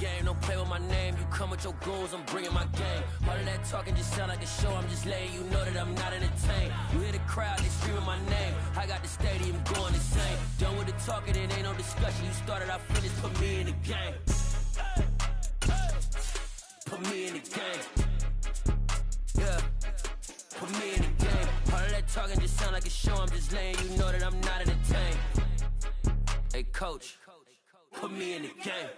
game, don't play with my name. You come with your goons, I'm bringing my game. All of that talking just sound like a show. I'm just letting you know that I'm not entertained. You hear the crowd, they screaming my name. I got the stadium going insane. Done with the talking, it ain't no discussion. You started, I finished, put me in the game. Put me in the game. Yeah. Put me in the game. All of that talking just sound like a show. I'm just letting you know that I'm not entertained. Hey, coach, put me in the game.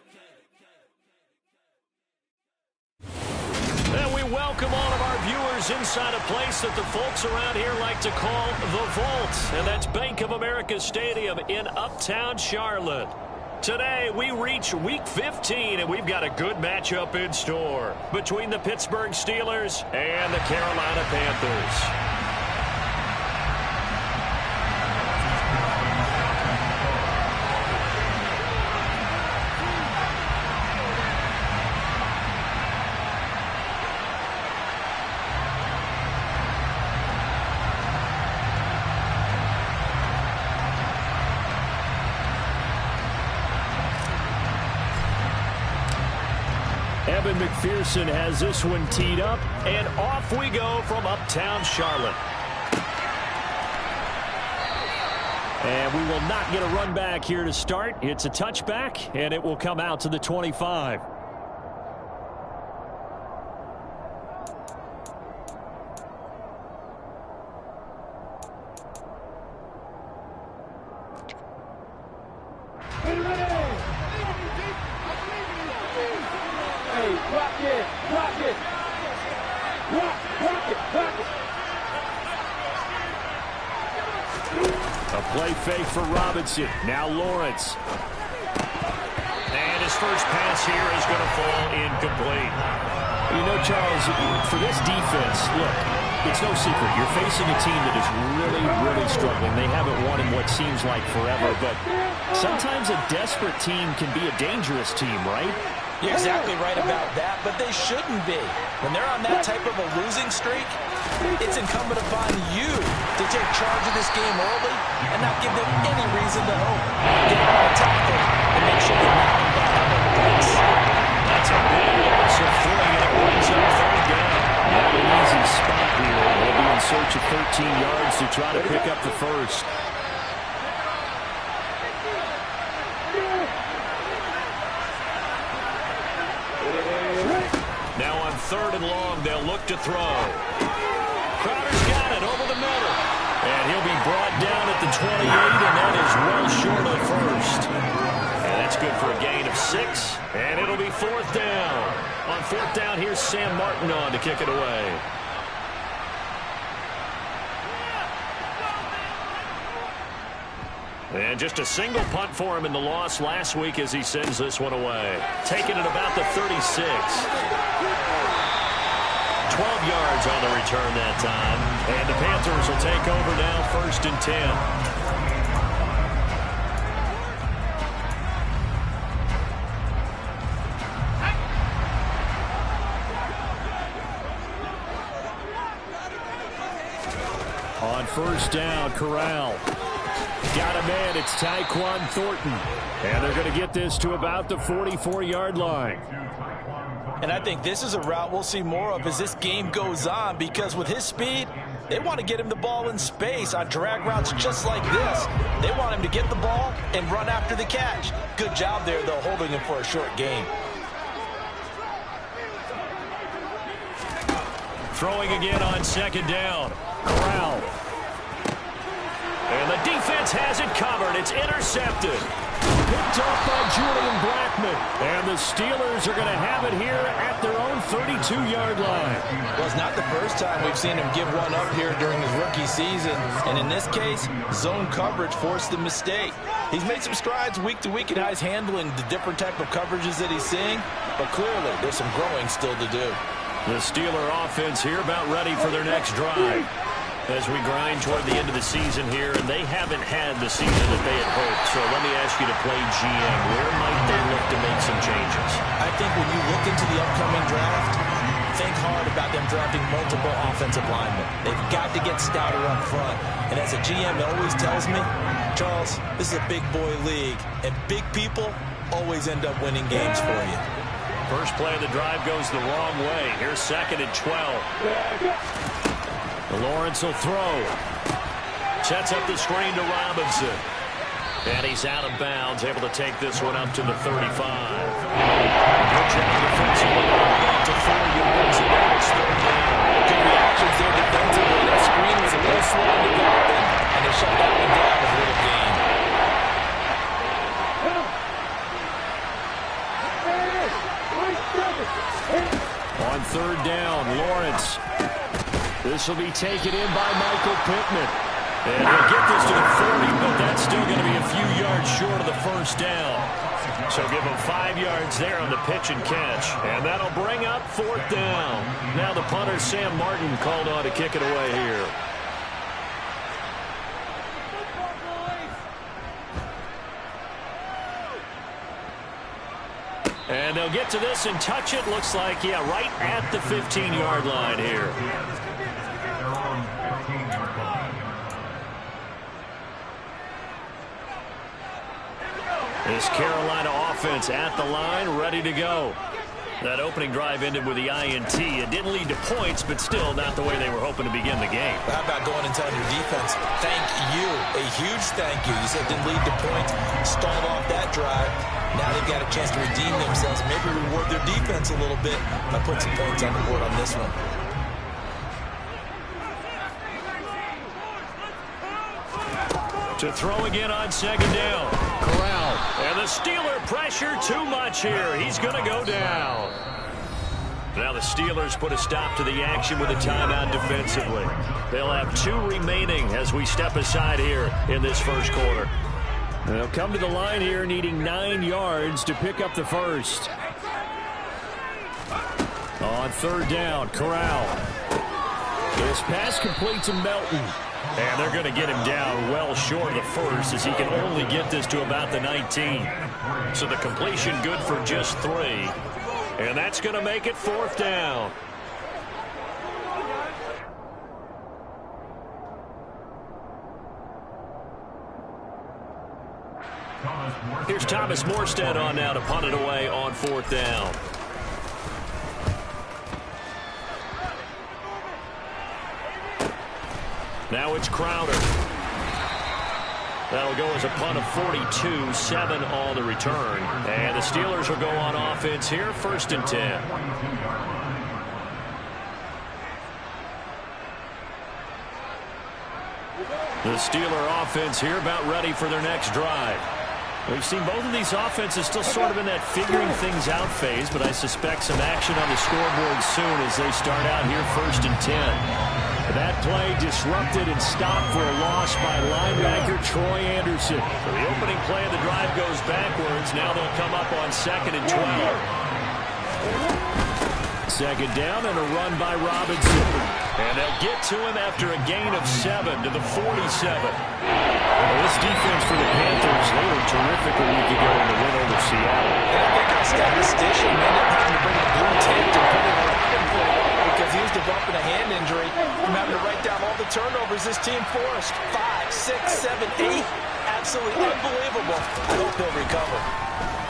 And we welcome all of our viewers inside a place that the folks around here like to call the Vault. And that's Bank of America Stadium in Uptown Charlotte. Today, we reach Week 15, and we've got a good matchup in store between the Pittsburgh Steelers and the Carolina Panthers. Evan McPherson has this one teed up, and off we go from Uptown Charlotte. And we will not get a run back here to start. It's a touchback, and it will come out to the 25. A play fake for Robinson. Now Lawrence. And his first pass here is going to fall incomplete. You know, Charles, for this defense, look, it's no secret. You're facing a team that is really, really struggling. They haven't won in what seems like forever, but sometimes a desperate team can be a dangerous team, right? You're exactly right about that, but they shouldn't be. When they're on that type of a losing streak, it's incumbent upon you to take charge of this game early and not give them any reason to hope. Get them on a tackle and make sure they knock them back on their brakes. That's a big loss of 3, and it brings up third down. Not an easy spot here. They'll be in search of 13 yards to try to pick up the first. Now on 3rd and long, they'll look to throw. Crowder's got it over the middle. And he'll be brought down at the 28, and that is well short of first. And that's good for a gain of 6, and it'll be 4th down. On 4th down, here's Sam Martin on to kick it away. And just a single punt for him in the loss last week as he sends this one away. Taking it about the 36. 12 yards on the return that time. And the Panthers will take over now, 1st and 10. On 1st down, Corral. Got a man, it's Tyquan Thornton. And they're going to get this to about the 44-yard line. And I think this is a route we'll see more of as this game goes on, because with his speed, they want to get him the ball in space on drag routes just like this. They want him to get the ball and run after the catch. Good job there, though, holding him for a short gain. Throwing again on 2nd down. Corral. And the defense has it covered. It's intercepted. Picked up by Julian Blackmon. And the Steelers are going to have it here at their own 32-yard line. Well, it's not the first time we've seen him give one up here during his rookie season. And in this case, zone coverage forced the mistake. He's made some strides week to week, and how he's handling the different type of coverages that he's seeing. But clearly, there's some growing still to do. The Steeler offense here about ready for their next drive. As we grind toward the end of the season here, and they haven't had the season that they had hoped. So let me ask you to play GM. Where might they look to make some changes? I think when you look into the upcoming draft, think hard about them drafting multiple offensive linemen. They've got to get stouter up front. And as a GM always tells me, Charles, this is a big boy league, and big people always end up winning games for you. First play of the drive goes the wrong way. Here's 2nd and 12. Lawrence will throw. Sets up the screen to Robinson. And he's out of bounds, able to take this one up to the 35. Good job defensively. To 4 yards, and now it's 3rd down. Good reactions there defensively. That screen was a little slow in developing, and they shut that one down with a little gain. On 3rd down, Lawrence. This will be taken in by Michael Pittman. And he'll get this to the 40, but that's still going to be a few yards short of the 1st down. So give him 5 yards there on the pitch and catch. And that'll bring up 4th down. Now the punter, Sam Martin, called on to kick it away here. And they'll get to this and touch it. Looks like, yeah, right at the 15-yard line here. This Carolina offense at the line, ready to go. That opening drive ended with the INT. It didn't lead to points, but still not the way they were hoping to begin the game. How about going and telling your defense, thank you, a huge thank you. You said it didn't lead to points, stalled off that drive. Now they've got a chance to redeem themselves, maybe reward their defense a little bit by putting some points on the board on this one. To throw again on 2nd down. Corral. And the Steeler pressure too much here. He's going to go down. Now the Steelers put a stop to the action with a timeout defensively. They'll have 2 remaining as we step aside here in this 1st quarter. They'll come to the line here needing 9 yards to pick up the 1st. On 3rd down, Corral. This pass complete to Melton. And they're going to get him down well short of the 1st as he can only get this to about the 19. So the completion good for just 3. And that's going to make it 4th down. Here's Thomas Morstead on now to punt it away on 4th down. Now it's Crowder. That'll go as a punt of 42, 7 on the return. And the Steelers will go on offense here, 1st and 10. The Steeler offense here about ready for their next drive. We've seen both of these offenses still sort of in that figuring things out phase, but I suspect some action on the scoreboard soon as they start out here 1st and 10. That play disrupted and stopped for a loss by linebacker Troy Anderson. So the opening play of the drive goes backwards. Now they'll come up on 2nd and 12. 2nd down and a run by Robinson. And they'll get to him after a gain of 7 to the 47. Well, this defense for the Panthers, they were terrific a week ago in the win over Seattle. And I think our statistician ended up having to bring a blue tape to put it around him for a while because he was developing a hand injury from having to write down all the turnovers this team forced. 5, 6, 7, 8. Absolutely unbelievable. I hope he'll recover.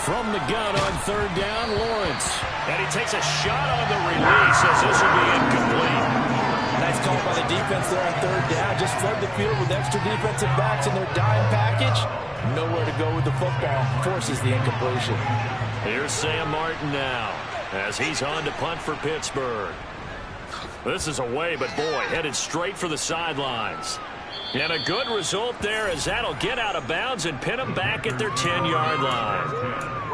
From the gun on 3rd down, Lawrence. And he takes a shot on the release as this will be incomplete. Nice call by the defense there on 3rd down. Just flood the field with extra defensive backs in their dime package. Nowhere to go with the football. Forces the incompletion. Here's Sam Martin now as he's on to punt for Pittsburgh. This is away, but boy, headed straight for the sidelines. And a good result there as that'll get out of bounds and pin them back at their 10-yard line.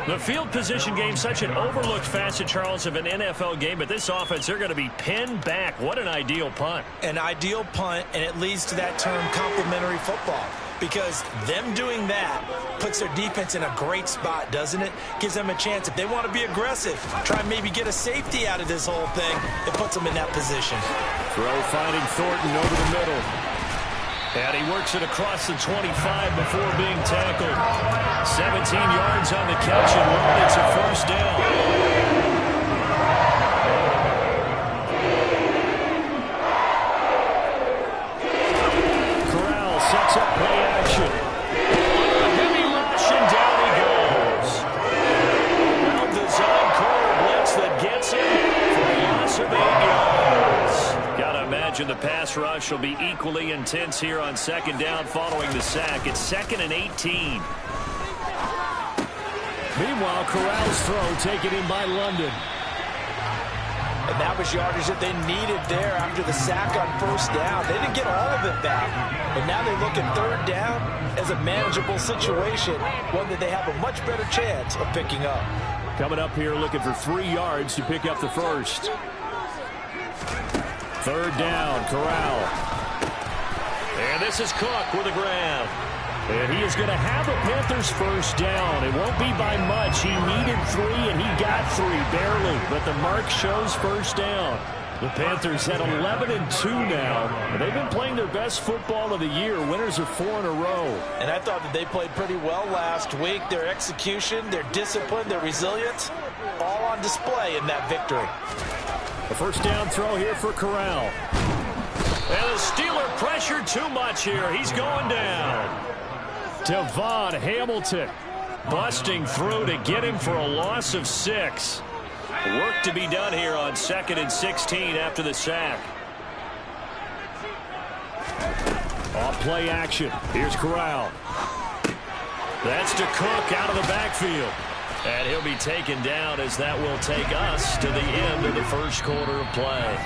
The field position game, such an overlooked facet, Charles, of an NFL game, but this offense, they're going to be pinned back. What an ideal punt. An ideal punt, and it leads to that term complementary football. Because them doing that puts their defense in a great spot, doesn't it? Gives them a chance. If they want to be aggressive, try and maybe get a safety out of this whole thing, it puts them in that position. Throw finding Thornton over the middle. And he works it across the 25 before being tackled. 17 yards on the catch and run. It's a 1st down. Sets up play action. A heavy rush, and down he goes. Well-designed corner blitz pass rush will be equally intense here on second down following the sack. It's 2nd and 18. Meanwhile, Corral's throw taken in by London. And that was yardage that they needed there after the sack on first down. They didn't get all of it back. But now they look at third down as a manageable situation, one that they have a much better chance of picking up. Coming up here looking for 3 yards to pick up the first. Third down, Corral. And this is Cook with a grab. And he is going to have a Panthers first down. It won't be by much. He needed 3, and he got 3, barely. But the mark shows first down. The Panthers had 11-2 now. And they've been playing their best football of the year. Winners of 4 in a row. And I thought that they played pretty well last week. Their execution, their discipline, their resilience, all on display in that victory. A first down throw here for Corral. And the Steeler pressured too much here. He's going down. Devon Hamilton busting through to get him for a loss of 6. Work to be done here on 2nd and 16 after the sack. Off play action. Here's Corral. That's to Cook out of the backfield. And he'll be taken down as that will take us to the end of the first quarter of play.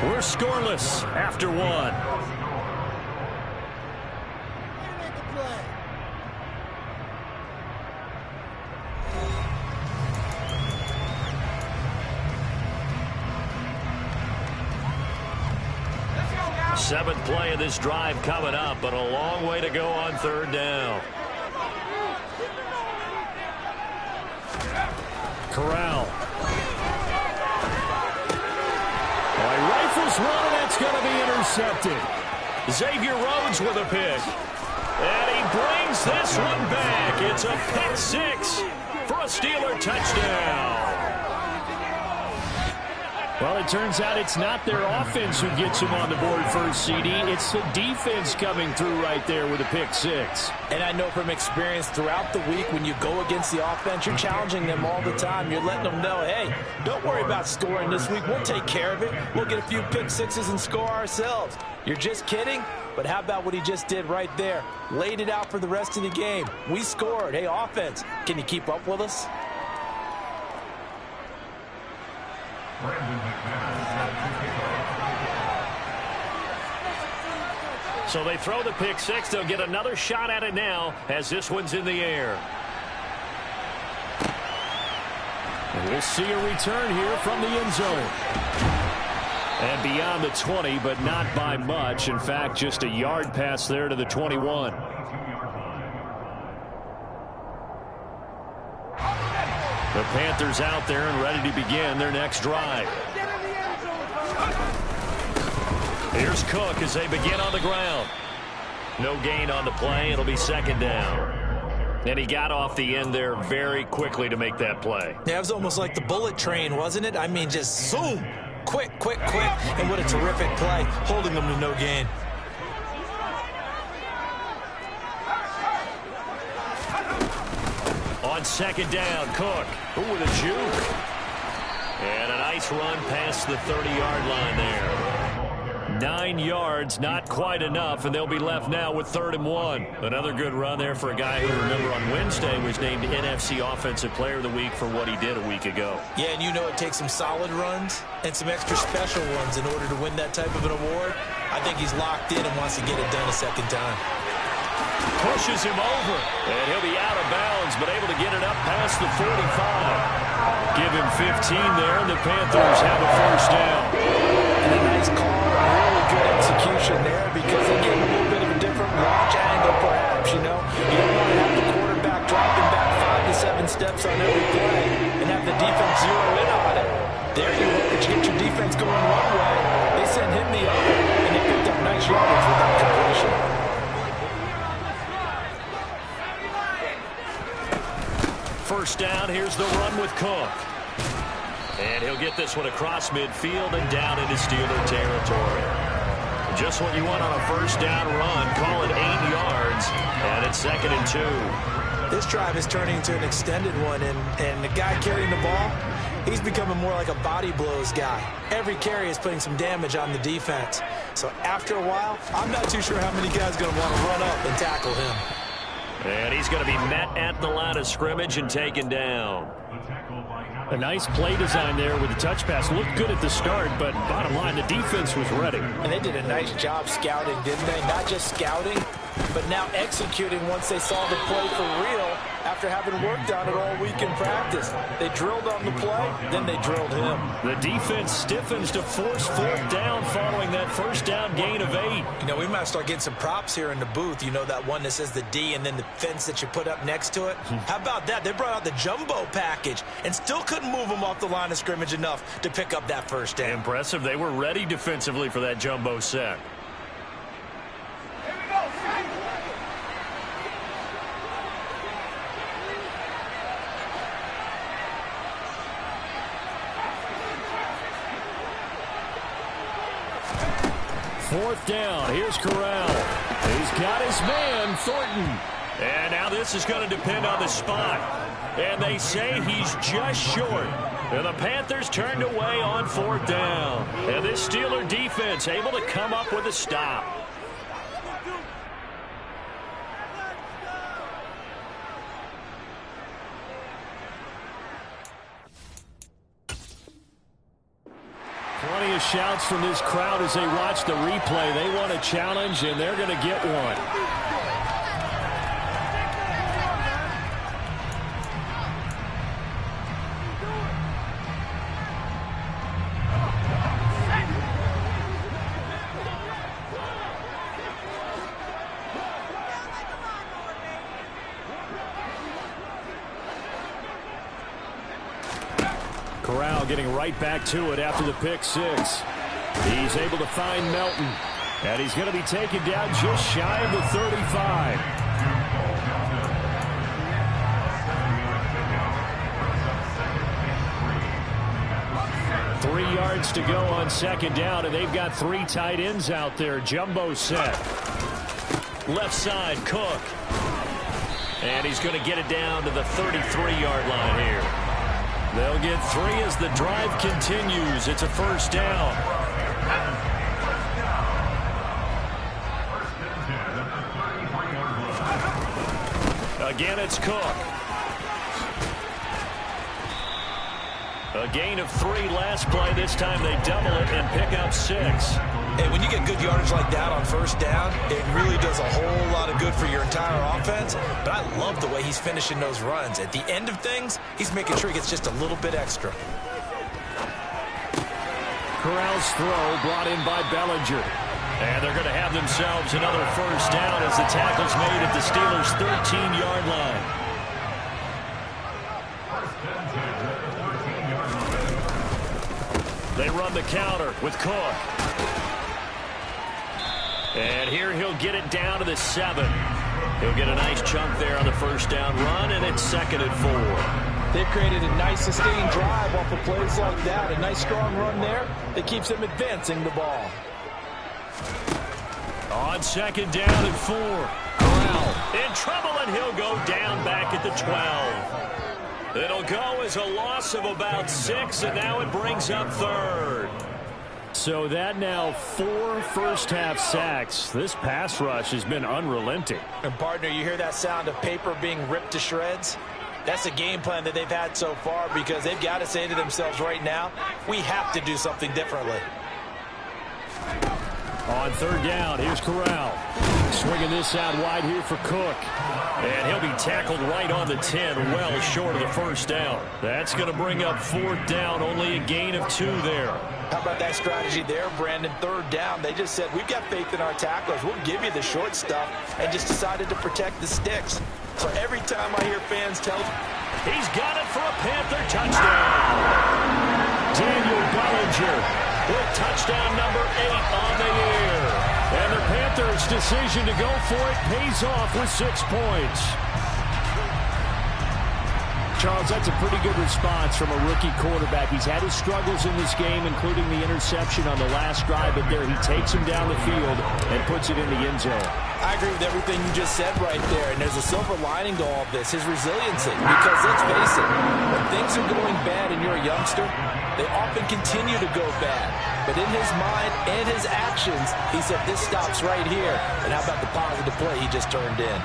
We're scoreless after 1. Seventh play of this drive coming up, but a long way to go on third down. Corral. He rifles one, and that's going to be intercepted. Xavier Rhodes with a pick. And he brings this one back. It's a pick 6 for a Steeler touchdown. Well, it turns out it's not their offense who gets him on the board first, CD. It's the defense coming through right there with a pick 6. And I know from experience throughout the week, when you go against the offense, you're challenging them all the time. You're letting them know, hey, don't worry about scoring this week. We'll take care of it. We'll get a few pick 6s and score ourselves. You're just kidding? But how about what he just did right there? Laid it out for the rest of the game. We scored. Hey, offense, can you keep up with us? So they throw the pick 6. They'll get another shot at it now as this one's in the air. And we'll see a return here from the end zone. And beyond the 20, but not by much. In fact, just a yard pass there to the 21. The Panthers out there and ready to begin their next drive. Here's Cook as they begin on the ground. No gain on the play. It'll be second down. And he got off the end there very quickly to make that play. Yeah, it was almost like the bullet train, wasn't it? I mean, just zoom. Quick, quick, quick. And what a terrific play, holding them to no gain. On second down, Cook. Ooh, with a juke. And a nice run past the 30-yard line there. 9 yards, not quite enough, and they'll be left now with 3rd and 1. Another good run there for a guy who, remember, on Wednesday was named NFC Offensive Player of the Week for what he did a week ago. Yeah, and you know it takes some solid runs and some extra special ones in order to win that type of an award. I think he's locked in and wants to get it done a second time. Pushes him over, and he'll be out of bounds, but able to get it up past the 45. Give him 15 there, and the Panthers have a first down. And a nice call, really good execution there, because they gave him a little bit of a different launch angle, perhaps, you know. You don't want to have the quarterback dropping back 5 to 7 steps on every play and have the defense zero in on it. There you go, you get your defense going one way. They send him the other, and they picked up nice yardage with that completion. First down, here's the run with Cook. And he'll get this one across midfield and down into Steeler territory. Just what you want on a first down run. Call it 8 yards, and it's 2nd and 2. This drive is turning into an extended one, and the guy carrying the ball, he's becoming more like a body blows guy. Every carry is putting some damage on the defense. So after a while, I'm not too sure how many guys are going to want to run up and tackle him. And he's going to be met at the line of scrimmage and taken down. A nice play design there with the touch pass. Looked good at the start, but bottom line, the defense was ready. And they did a nice job scouting, didn't they? Not just scouting, but now executing once they saw the play for real after having worked on it all week in practice. They drilled on the play, then they drilled him. The defense stiffens to force fourth down following that first down gain of 8. You know, we might start getting some props here in the booth. You know, that one that says the D and then the fence that you put up next to it? How about that? They brought out the jumbo package and still couldn't move them off the line of scrimmage enough to pick up that first down. Impressive. They were ready defensively for that jumbo set. Fourth down. Here's Corral. He's got his man, Thornton. And now this is going to depend on the spot. And they say he's just short. And the Panthers turned away on fourth down. And this Steeler defense able to come up with a stop. Plenty of shouts from this crowd as they watch the replay. They want a challenge, and they're going to get one. Corral getting right back to it after the pick six. He's able to find Melton. And he's going to be taken down just shy of the 35. Three yards to go on second down, and they've got three tight ends out there. Jumbo set. Left side, Cook. And he's going to get it down to the 33-yard line here. They'll get three as the drive continues. It's a first down. Again, it's Cook. A gain of 3 last play. This time they double it and pick up 6. Hey, when you get good yardage like that on first down, it really does a whole lot of good for your entire offense. But I love the way he's finishing those runs. At the end of things, he's making sure he gets just a little bit extra. Corral's throw brought in by Bellinger. And they're going to have themselves another first down as the tackle's made at the Steelers' 13-yard line. They run the counter with Cook. And here he'll get it down to the 7. He'll get a nice chunk there on the first down run, and it's 2nd and 4. They've created a nice sustained drive off of plays like that. A nice strong run there that keeps them advancing the ball. On 2nd down and 4. Corral in trouble, and he'll go down back at the 12. It'll go as a loss of about 6, and now it brings up 3rd. So that now 4 first-half sacks. This pass rush has been unrelenting. And, partner, you hear that sound of paper being ripped to shreds? That's the game plan that they've had so far because they've got to say to themselves right now, we have to do something differently. On 3rd down, here's Corral. Swinging this out wide here for Cook. And he'll be tackled right on the 10, well short of the first down. That's going to bring up 4th down, only a gain of 2 there. How about that strategy there, Brandon? 3rd down, they just said, we've got faith in our tacklers. We'll give you the short stuff, and just decided to protect the sticks. So every time I hear fans tell me, he's got it for a Panther touchdown. Daniel Bellinger with touchdown number 8 on the year. And the Panthers' decision to go for it pays off with 6 points. Charles, that's a pretty good response from a rookie quarterback. He's had his struggles in this game, including the interception on the last drive, but there he takes him down the field and puts it in the end zone. I agree with everything you just said right there, and there's a silver lining to all of this, his resiliency. Because let's face it, when things are going bad and you're a youngster, they often continue to go bad. But in his mind and his actions, he said, this stops right here. And how about the positive play he just turned in?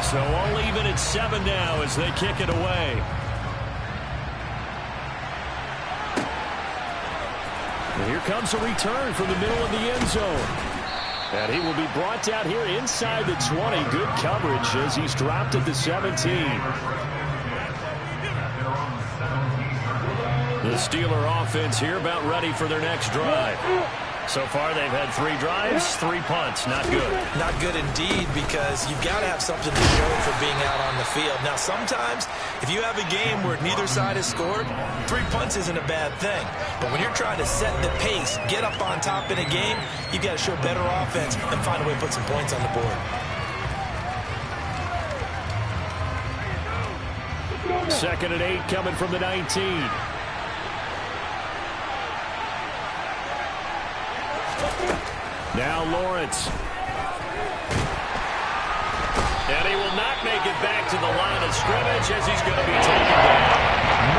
So all even at 7 now as they kick it away. And here comes a return from the middle of the end zone. And he will be brought down here inside the 20. Good coverage as he's dropped at the 17. The Steeler offense here about ready for their next drive. So far, they've had 3 drives, 3 punts. Not good. Not good indeed, because you've got to have something to show for being out on the field. Now, sometimes, if you have a game where neither side has scored, 3 punts isn't a bad thing. But when you're trying to set the pace, get up on top in a game, you've got to show better offense and find a way to put some points on the board. 2nd and 8 coming from the 19. Now Lawrence. And he will not make it back to the line of scrimmage as he's going to be taken down.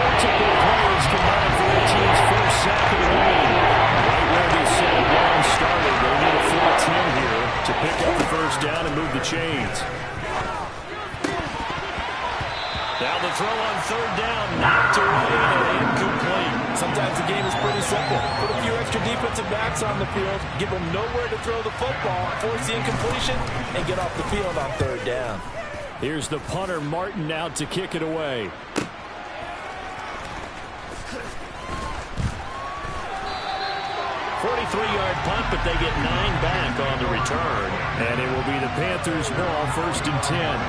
Multiple players combined for their team's first sack of the game. Right where they set it down started. They need a full 10 here to pick up the first down and move the chains. Now the throw on 3rd down, knocked away and incomplete. Sometimes the game is pretty simple. Put a few extra defensive backs on the field, give them nowhere to throw the football, force the incompletion, and get off the field on 3rd down. Here's the punter, Martin, out to kick it away. .43-yard punt, but they get 9 back on the return. And it will be the Panthers' ball, 1st and 10.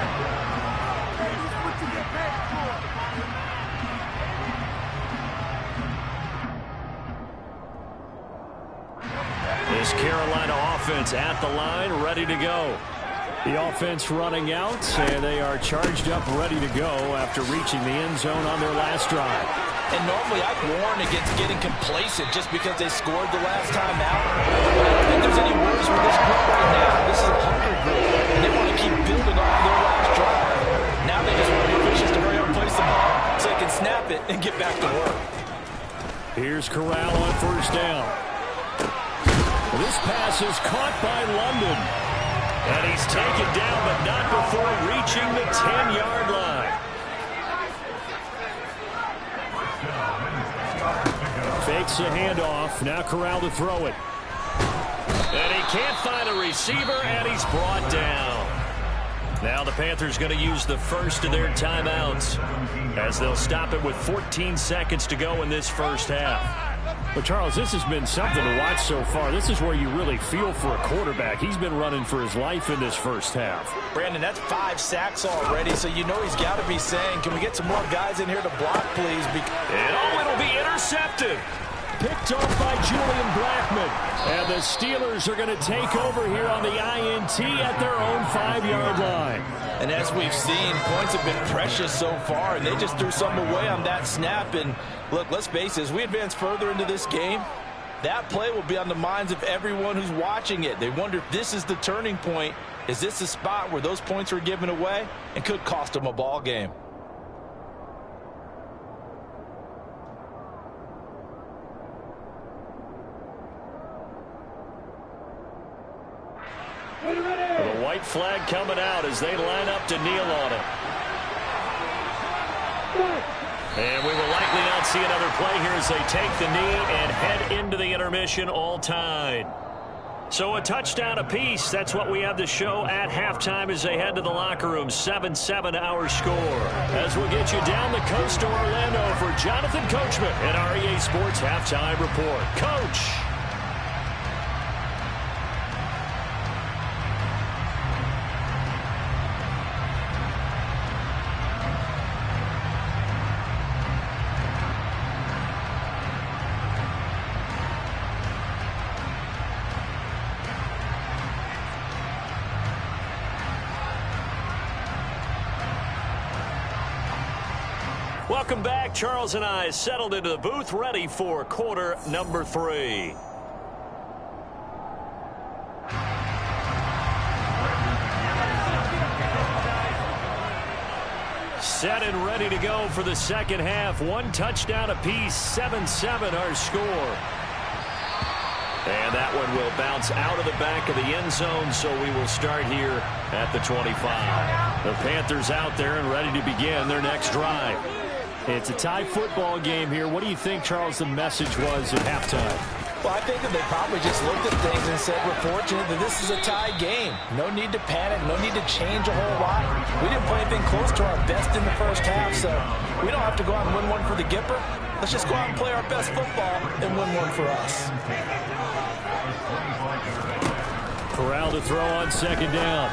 This Carolina offense at the line, ready to go. The offense running out, and they are charged up, ready to go after reaching the end zone on their last drive. And normally I'd warn against getting complacent just because they scored the last time out. But I don't think there's any worries with this group right now. This is a hunger group, and they want to keep building off their last drive. Now they just want to be efficient to hurry up and place the ball so they can snap it and get back to work. Here's Corral on 1st down. This pass is caught by London. And he's taken down, but not before reaching the 10-yard line. Fakes the handoff. Now Corral to throw it. And he can't find a receiver, and he's brought down. Now the Panthers going to use the first of their timeouts as they'll stop it with 14 seconds to go in this first half. Well, Charles, this has been something to watch so far. This is where you really feel for a quarterback. He's been running for his life in this first half. Brandon, that's 5 sacks already, so you know he's got to be saying, can we get some more guys in here to block, please? And it'll be intercepted. Picked off by Julian Blackman. And the Steelers are going to take over here on the INT at their own 5-yard line. And as we've seen, points have been precious so far, and they just threw some away on that snap. And look, let's face it, as we advance further into this game, that play will be on the minds of everyone who's watching it. They wonder if this is the turning point. Is this the spot where those points were given away and could cost them a ball game? The white flag coming out as they line up to kneel on it. And we will likely not see another play here as they take the knee and head into the intermission, all tied. So a touchdown apiece. That's what we have to show at halftime as they head to the locker room. 7-7 our score. As we'll get you down the coast to Orlando for Jonathan Coachman at our EA Sports Halftime Report. Coach. Welcome back. Charles and I settled into the booth, ready for quarter number 3. Set and ready to go for the second half. 1 touchdown apiece, 7-7 our score. And that one will bounce out of the back of the end zone, so we will start here at the 25. The Panthers out there and ready to begin their next drive. It's a tie football game here. What do you think, Charles, the message was at halftime? Well, I think that they probably just looked at things and said, we're fortunate that this is a tie game. No need to panic, no need to change a whole lot. We didn't play anything close to our best in the first half, so we don't have to go out and win one for the Gipper. Let's just go out and play our best football and win one for us. Corral to throw on second down.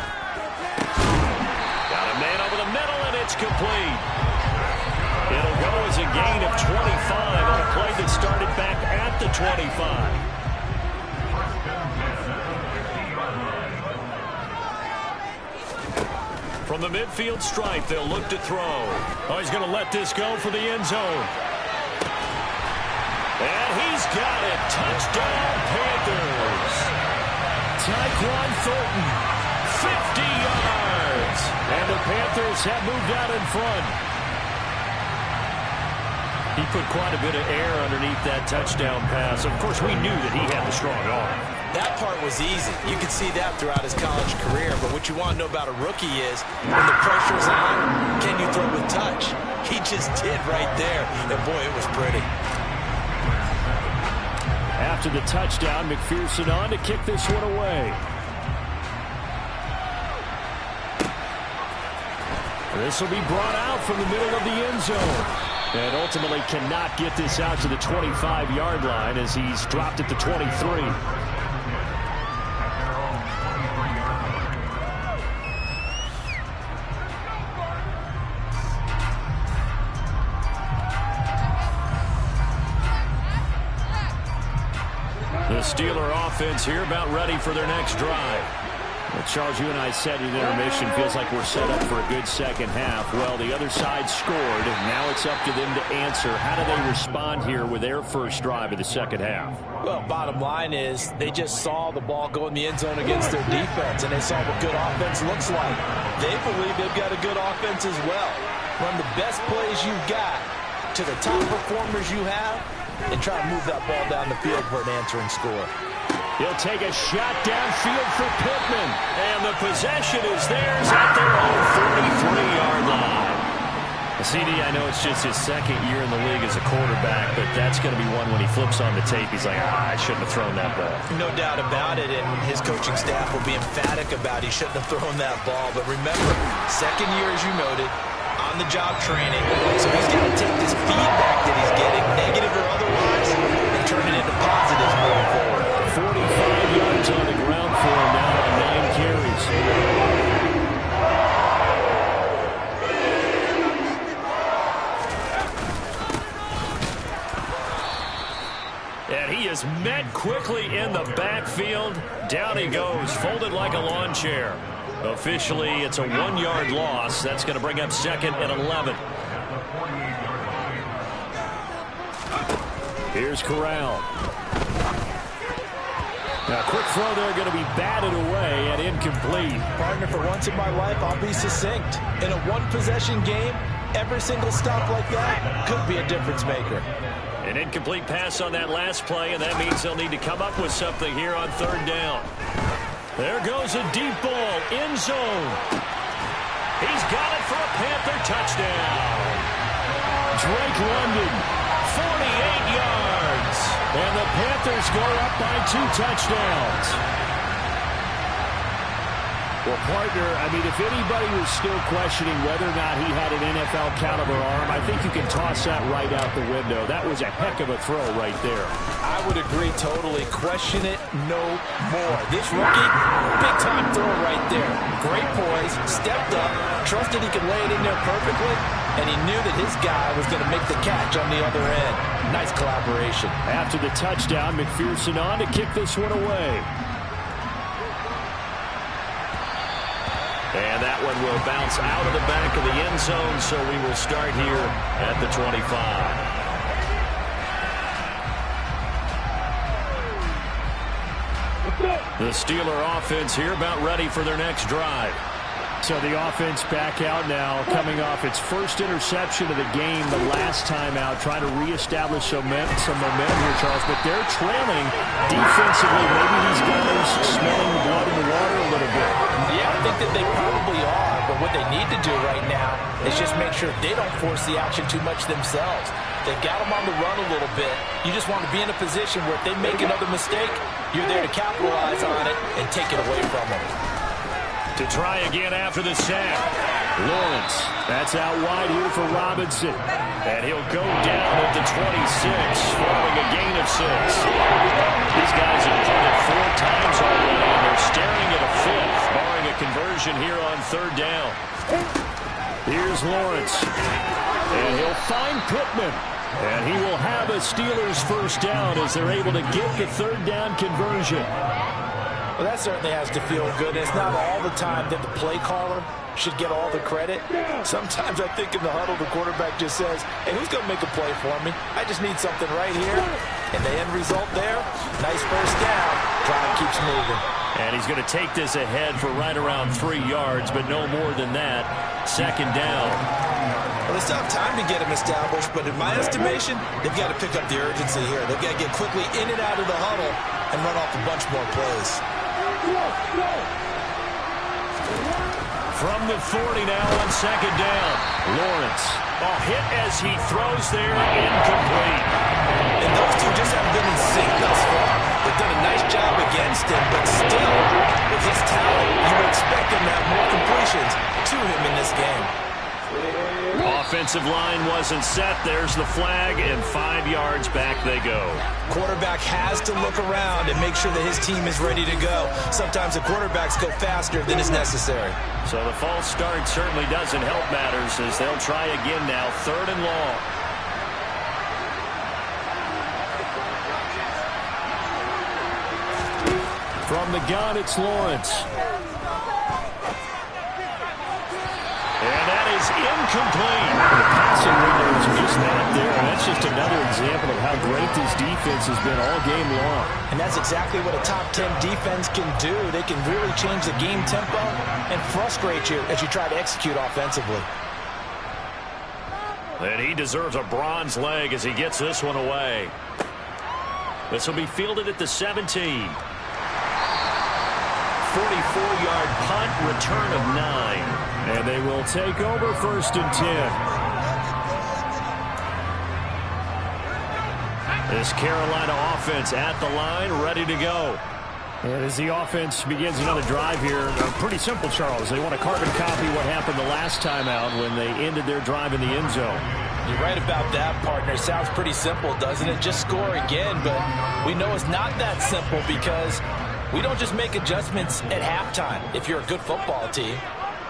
Got a man over the middle, and it's complete. It'll go as a gain of 25 on a play that started back at the 25. From the midfield stripe, they'll look to throw. Oh, he's going to let this go for the end zone. And he's got it. Touchdown, Panthers. Tyquan Thornton, 50 yards. and the Panthers have moved out in front. He put quite a bit of air underneath that touchdown pass. Of course, we knew that he had the strong arm. That part was easy. You could see that throughout his college career. But what you want to know about a rookie is when the pressure's on, can you throw with touch? He just did right there. And, boy, it was pretty. After the touchdown, McPherson on to kick this one away. This will be brought out from the middle of the end zone. And ultimately cannot get this out to the 25-yard line as he's dropped at the 23. The Steeler offense here about ready for their next drive. Well, Charles, you and I said at intermission, feels like we're set up for a good second half. Well, the other side scored. Now it's up to them to answer. How do they respond here with their first drive of the second half? Well, bottom line is they just saw the ball go in the end zone against their defense, and they saw what good offense looks like. They believe they've got a good offense as well. Run the best plays you've got to the top performers you have, and try to move that ball down the field for an answering score. He'll take a shot downfield for Pittman. And the possession is theirs at their own 43-yard line. CD, I know it's just his second year in the league as a quarterback, but that's going to be one when he flips on the tape. He's like, I shouldn't have thrown that ball. No doubt about it, and his coaching staff will be emphatic about he shouldn't have thrown that ball. But remember, second year, as you noted, on-the-job training. So he's got to take this feedback that he's getting, negative or otherwise, and turn it into positives moving forward. 45 yards on the ground for him now on 9 carries. And he is met quickly in the backfield. Down he goes, folded like a lawn chair. Officially, it's a 1-yard loss. That's going to bring up second and 11. Here's Corral. Now, quick throw there, going to be batted away and incomplete. Partner, for once in my life, I'll be succinct. In a one-possession game, every single stop like that could be a difference maker. An incomplete pass on that last play, and that means they'll need to come up with something here on third down. There goes a deep ball, end zone. He's got it for a Panther touchdown. Drake London, 48 yards. And the Panthers go up by 2 touchdowns. Well, partner, I mean, if anybody was still questioning whether or not he had an NFL caliber arm, I think you can toss that right out the window. That was a heck of a throw right there. I would agree totally. Question it no more. This rookie, big-time throw right there. Great poise, stepped up, trusted he could lay it in there perfectly, and he knew that his guy was going to make the catch on the other end. Nice collaboration. After the touchdown, McPherson on to kick this one away. And that one will bounce out of the back of the end zone, so we will start here at the 25. The Steeler offense here about ready for their next drive. So the offense back out now, coming off its first interception of the game the last time out, trying to reestablish some momentum here, Charles. But they're trailing defensively. Maybe these guys smelling the blood in the water a little bit. Yeah, I think that they probably are. But what they need to do right now is just make sure they don't force the action too much themselves. They've got them on the run a little bit. You just want to be in a position where if they make another mistake, you're there to capitalize on it and take it away from them. To try again after the sack. Lawrence. That's out wide here for Robinson. And he'll go down at the 26, following a gain of 6. These guys have punted 4 times already, and they're staring at a 5th, barring a conversion here on 3rd down. Here's Lawrence. And he'll find Pittman. And he will have a Steelers first down as they're able to get the 3rd down conversion. Well, that certainly has to feel good. It's not all the time that the play caller should get all the credit. Sometimes I think in the huddle, the quarterback just says, hey, who's going to make a play for me? I just need something right here. And the end result there, nice first down. Drive keeps moving. And he's going to take this ahead for right around 3 yards, but no more than that. 2nd down. Well, they still have time to get him established, but in my estimation, they've got to pick up the urgency here. They've got to get quickly in and out of the huddle and run off a bunch more plays. From the 40 now on 2nd down. Lawrence. A hit as he throws there, incomplete. And those two just haven't been in sync thus far. They've done a nice job against him, but still, with his talent, you would expect him to have more completions to him in this game. Offensive line wasn't set. There's the flag, and 5 yards back they go. Quarterback has to look around and make sure that his team is ready to go. Sometimes the quarterbacks go faster than is necessary. So the false start certainly doesn't help matters as they'll try again now, 3rd and long. From the gun, it's Lawrence. And that is incomplete. The passing window is just not there. And that's just another example of how great this defense has been all game long. And that's exactly what a top 10 defense can do. They can really change the game tempo and frustrate you as you try to execute offensively. And he deserves a bronze leg as he gets this one away. This will be fielded at the 17. 44-yard punt, return of 9. And they will take over 1st and 10. This Carolina offense at the line, ready to go. And as the offense begins another drive here, pretty simple, Charles. They want to carbon copy what happened the last time out when they ended their drive in the end zone. You're right about that, partner. Sounds pretty simple, doesn't it? Just score again, but we know it's not that simple because we don't just make adjustments at halftime if you're a good football team.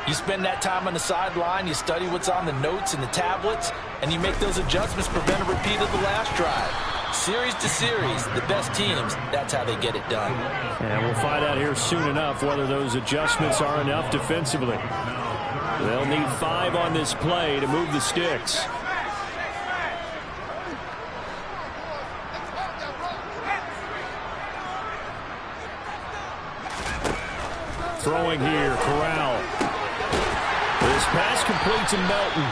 You spend that time on the sideline, you study what's on the notes and the tablets, and you make those adjustments, prevent a repeat of the last drive. Series to series, the best teams, that's how they get it done. And we'll find out here soon enough whether those adjustments are enough defensively. They'll need 5 on this play to move the sticks. Throwing here, Corral. This pass complete to Melton.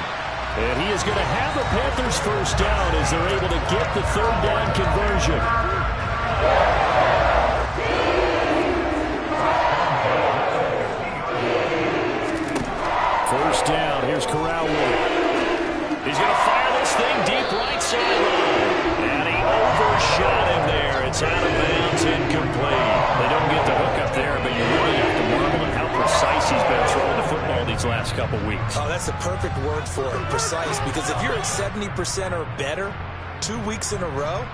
And he is going to have the Panthers first down as they're able to get the 3rd down conversion. First down. Here's Corral with it. He's going to fire this thing deep right sideline. And he overshot him there. It's out of bounds, incomplete. They don't get the hook up there, but you really have to marvel at how precise he's been throwing the football these last couple weeks. Oh, that's the perfect word for it, precise, because if you're at 70% or better 2 weeks in a row,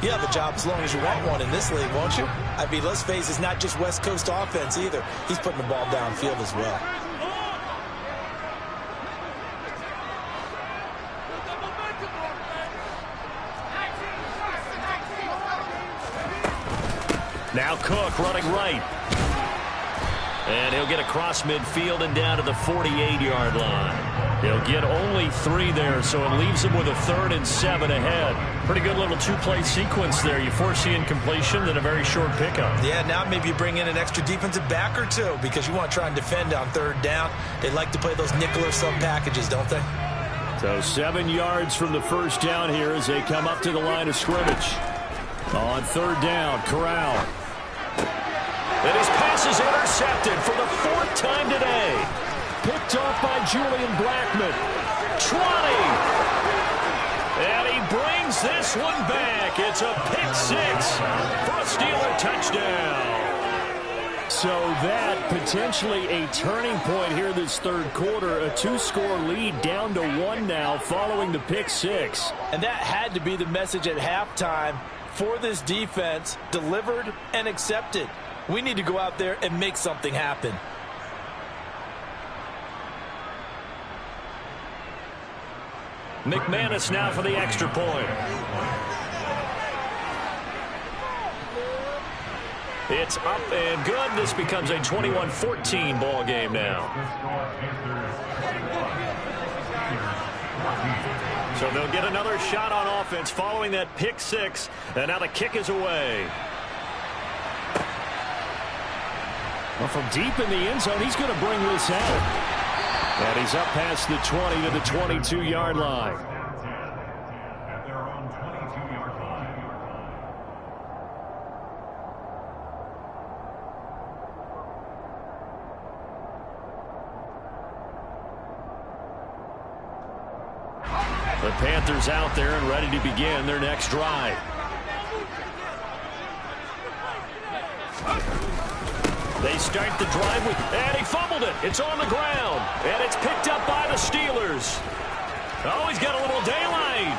you have a job as long as you want one in this league, won't you? I mean, let's face it, it's not just West Coast offense either. He's putting the ball downfield as well. Now Cook running right. And he'll get across midfield and down to the 48-yard line. He'll get only 3 there, so it leaves him with a 3rd and 7 ahead. Pretty good little 2-play sequence there. You force the incompletion, then a very short pickup. Yeah, now maybe you bring in an extra defensive back or 2 because you want to try and defend on 3rd down. They like to play those nickel or sub packages, don't they? So 7 yards from the first down here as they come up to the line of scrimmage. On 3rd down, Corral. And his pass is intercepted for the 4th time today. Picked off by Julian Blackmon. 20. And he brings this one back. It's a pick 6 for a Steeler touchdown. So that potentially a turning point here this 3rd quarter. A 2-score lead down to 1 now following the pick 6. And that had to be the message at halftime for this defense. Delivered and accepted. We need to go out there and make something happen. McManus now for the extra point. It's up and good. This becomes a 21-14 ball game now. So they'll get another shot on offense following that pick 6. And now the kick is away. Well, from deep in the end zone, he's going to bring this out. And he's up past the 20 to the 22-yard line. The Panthers out there and ready to begin their next drive. They start the drive with, and he fumbled it. It's on the ground, and it's picked up by the Steelers. Oh, he's got a little daylight.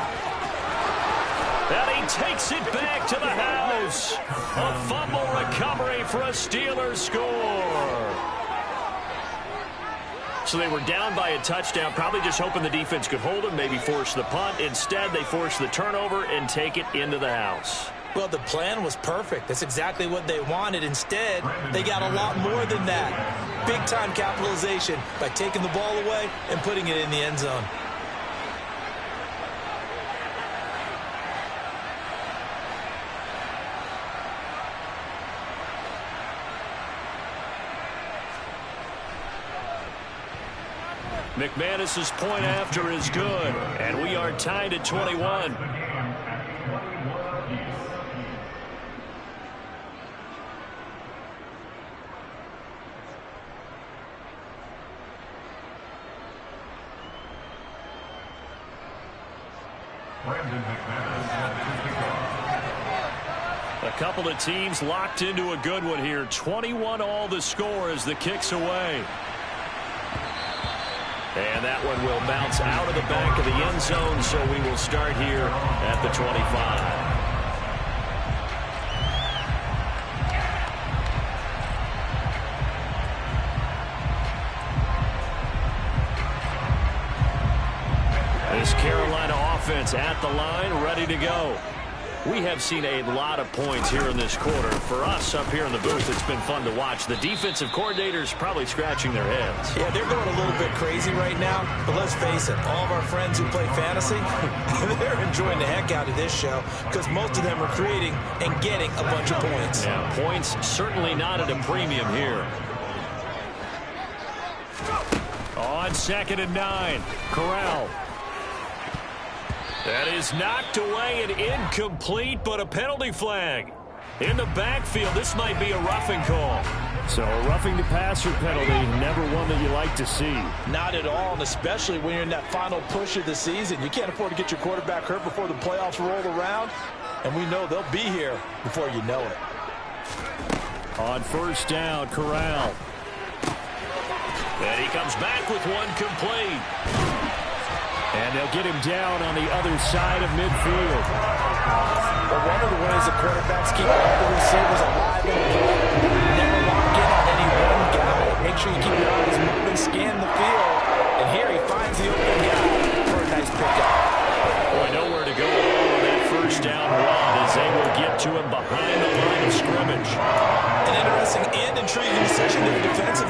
And he takes it back to the house. A fumble recovery for a Steelers score. So they were down by a touchdown, probably just hoping the defense could hold them, maybe force the punt. Instead, they force the turnover and take it into the house. Well, the plan was perfect. That's exactly what they wanted. Instead, they got a lot more than that. Big-time capitalization by taking the ball away and putting it in the end zone. McManus's point after is good, and we are tied at 21. A couple of teams locked into a good one here. 21 all the score as the kick's away. And that one will bounce out of the back of the end zone, so we will start here at the 25. This Carolina offense at the line, ready to go. We have seen a lot of points here in this quarter. For us up here in the booth, it's been fun to watch. The defensive coordinators probably scratching their heads. Yeah, they're going a little bit crazy right now. But let's face it, all of our friends who play fantasy, they're enjoying the heck out of this show because most of them are creating and getting a bunch of points. Yeah, points certainly not at a premium here. On 2nd and 9, Corral. That is knocked away and incomplete, but a penalty flag. In the backfield, this might be a roughing call. So a roughing the passer penalty, never one that you like to see. Not at all, and especially when you're in that final push of the season. You can't afford to get your quarterback hurt before the playoffs roll around, and we know they'll be here before you know it. On 1st down, Corral. And he comes back with one complete. And they'll get him down on the other side of midfield. Well, one of the ways the quarterbacks keep all the receivers alive in the game, never lock in on any one guy. Make sure you keep your eyes moving, scan the field. And here he finds the open guy for a nice pickup. Boy, nowhere to go on that 1st down run as they will get to him behind the line of scrimmage. An interesting and intriguing decision there defensively.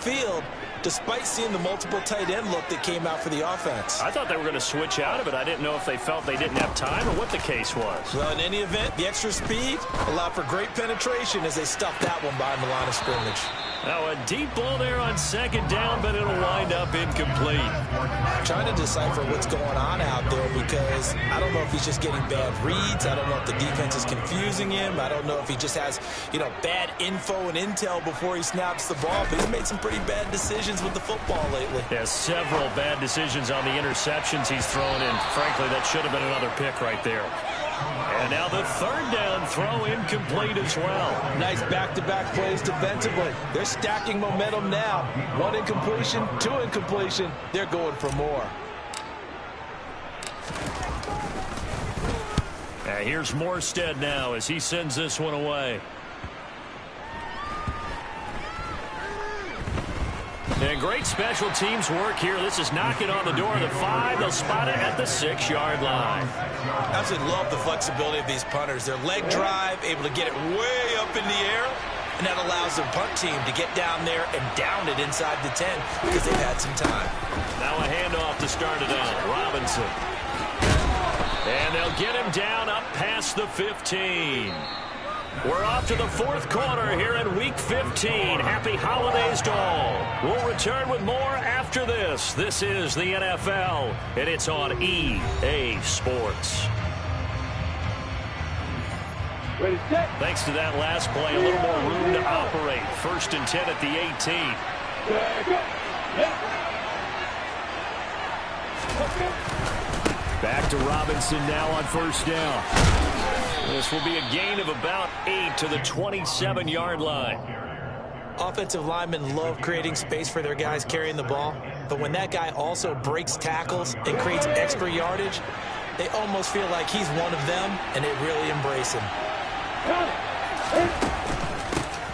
field despite seeing the multiple tight end look that came out for the offense. I thought they were going to switch out of it. I didn't know if they felt they didn't have time or what the case was. Well, in any event, the extra speed allowed for great penetration as they stuffed that one behind the line of scrimmage. Now a deep ball there on second down, but it'll wind up incomplete. Trying to decipher what's going on out there because I don't know if he's just getting bad reads. I don't know if the defense is confusing him. I don't know if he just has, bad info and intel before he snaps the ball. But he's made some pretty bad decisions with the football lately. Yeah, several bad decisions on the interceptions he's thrown in. Frankly, that should have been another pick right there. And now the third down throw incomplete as well. Nice back-to-back plays defensively. They're stacking momentum now. 1 incompletion, 2 incompletion. They're going for more. Here's Morstead now as he sends this one away. And great special teams work here. This is knocking on the door of the 5. They'll spot it at the 6-yard line. I absolutely love the flexibility of these punters. Their leg drive, able to get it way up in the air, and that allows their punt team to get down there and down it inside the 10 because they've had some time. Now a handoff to start it out. Robinson. And they'll get him down up past the 15. We're off to the 4th quarter here in Week 15. Happy holidays to all. We'll return with more after this. This is the NFL, and it's on EA Sports. Ready, set. Thanks to that last play, a little more room to operate. 1st and 10 at the 18. Back to Robinson now on 1st down. This will be a gain of about 8 to the 27-yard line. Offensive linemen love creating space for their guys carrying the ball, but when that guy also breaks tackles and creates extra yardage, they almost feel like he's one of them, and they really embrace him.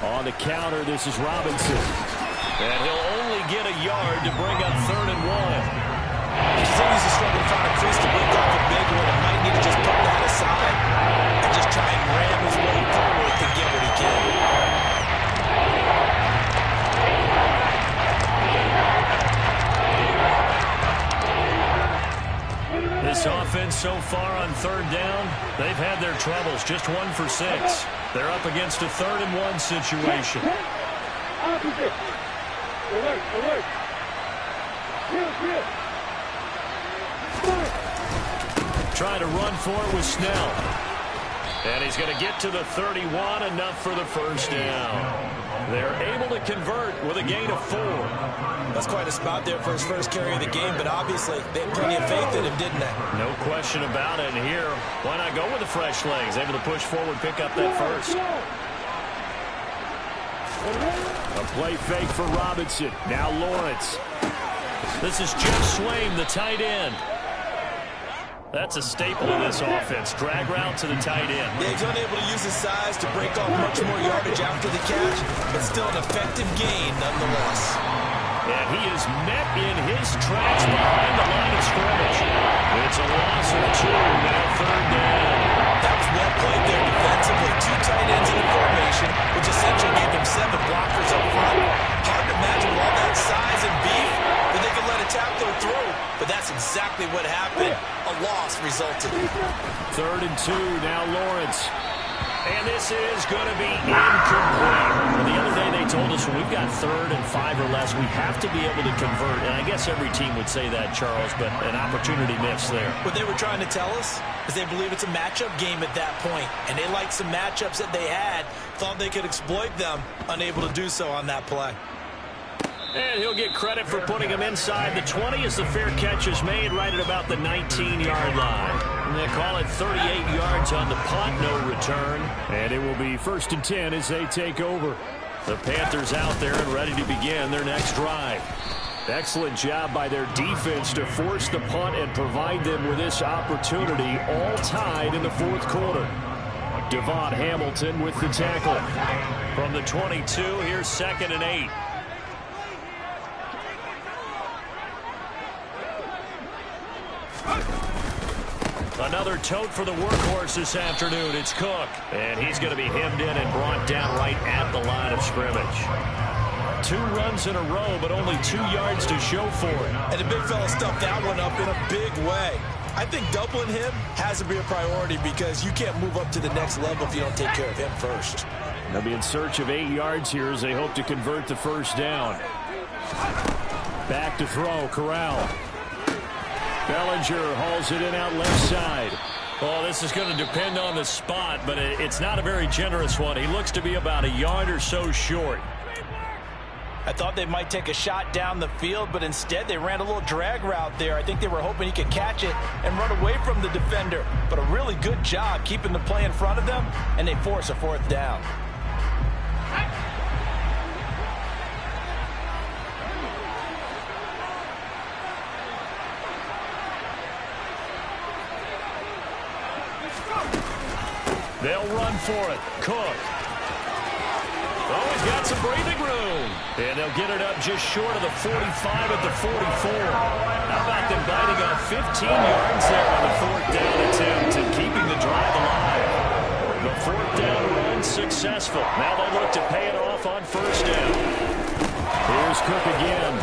On the counter, this is Robinson. And he'll only get a yard to bring up 3rd and 1. He continues to struggle to find a crease to break off a big one and might need to just put that aside and just try and ram his way forward to get what he can. This offense so far on 3rd down, they've had their troubles. Just 1 for 6. They're up against a 3rd and 1 situation. Opposite. Alert, alert. Here. Trying to run for it with Snell. And he's going to get to the 31, enough for the 1st down. They're able to convert with a gain of 4. That's quite a spot there for his first carry of the game, but obviously they had plenty of faith in him, didn't they? No question about it. And here, why not go with the fresh legs? Able to push forward, pick up that first. A play fake for Robinson. Now Lawrence. This is Jeff Swaim, the tight end. That's a staple of this offense. Drag route to the tight end. Yeah, he's unable to use his size to break off much more yardage after the catch, but still an effective gain nonetheless. And he is met in his tracks behind the line of scrimmage. It's a loss of 2, now 3rd down. That was well played there defensively. 2 tight ends in the formation, which essentially gave them 7 blockers up front. Hard to imagine with all that size and beef that they could let a tackler through, but that's exactly what happened. A loss resulted. 3rd and 2, now Lawrence. And this is going to be incomplete. Well, the other day they told us when we've got 3rd and 5 or less, we have to be able to convert. And I guess every team would say that, Charles, but an opportunity missed there. What they were trying to tell us is they believe it's a matchup game at that point, and they liked some matchups that they had, thought they could exploit them, unable to do so on that play. And he'll get credit for putting him inside the 20 as the fair catch is made right at about the 19-yard line. And they call it 38 yards on the punt, no return. And it will be 1st and 10 as they take over. The Panthers out there and ready to begin their next drive. Excellent job by their defense to force the punt and provide them with this opportunity, all tied in the 4th quarter. Devon Hamilton with the tackle. From the 22, here's 2nd and 8. Another tote for the workhorse this afternoon. It's Cook. And he's going to be hemmed in and brought down right at the line of scrimmage. 2 runs in a row, but only 2 yards to show for it. And the big fella stuffed that one up in a big way. I think doubling him has to be a priority because you can't move up to the next level if you don't take care of him first. They'll be in search of 8 yards here as they hope to convert the first down. Back to throw, Corral. Bellinger hauls it in out left side. Well, this is going to depend on the spot, but it's not a very generous one. He looks to be about a yard or so short. I thought they might take a shot down the field, but instead they ran a little drag route there. I think they were hoping he could catch it and run away from the defender. But a really good job keeping the play in front of them, and they force a 4th down. They'll run for it. Cook. Oh, he's got some breathing room. And they'll get it up just short of the 45 at the 44. How about them biting off 15 yards there on the 4th down attempt and keeping the drive alive? The 4th down run successful. Now they look to pay it off on 1st down. Here's Cook again.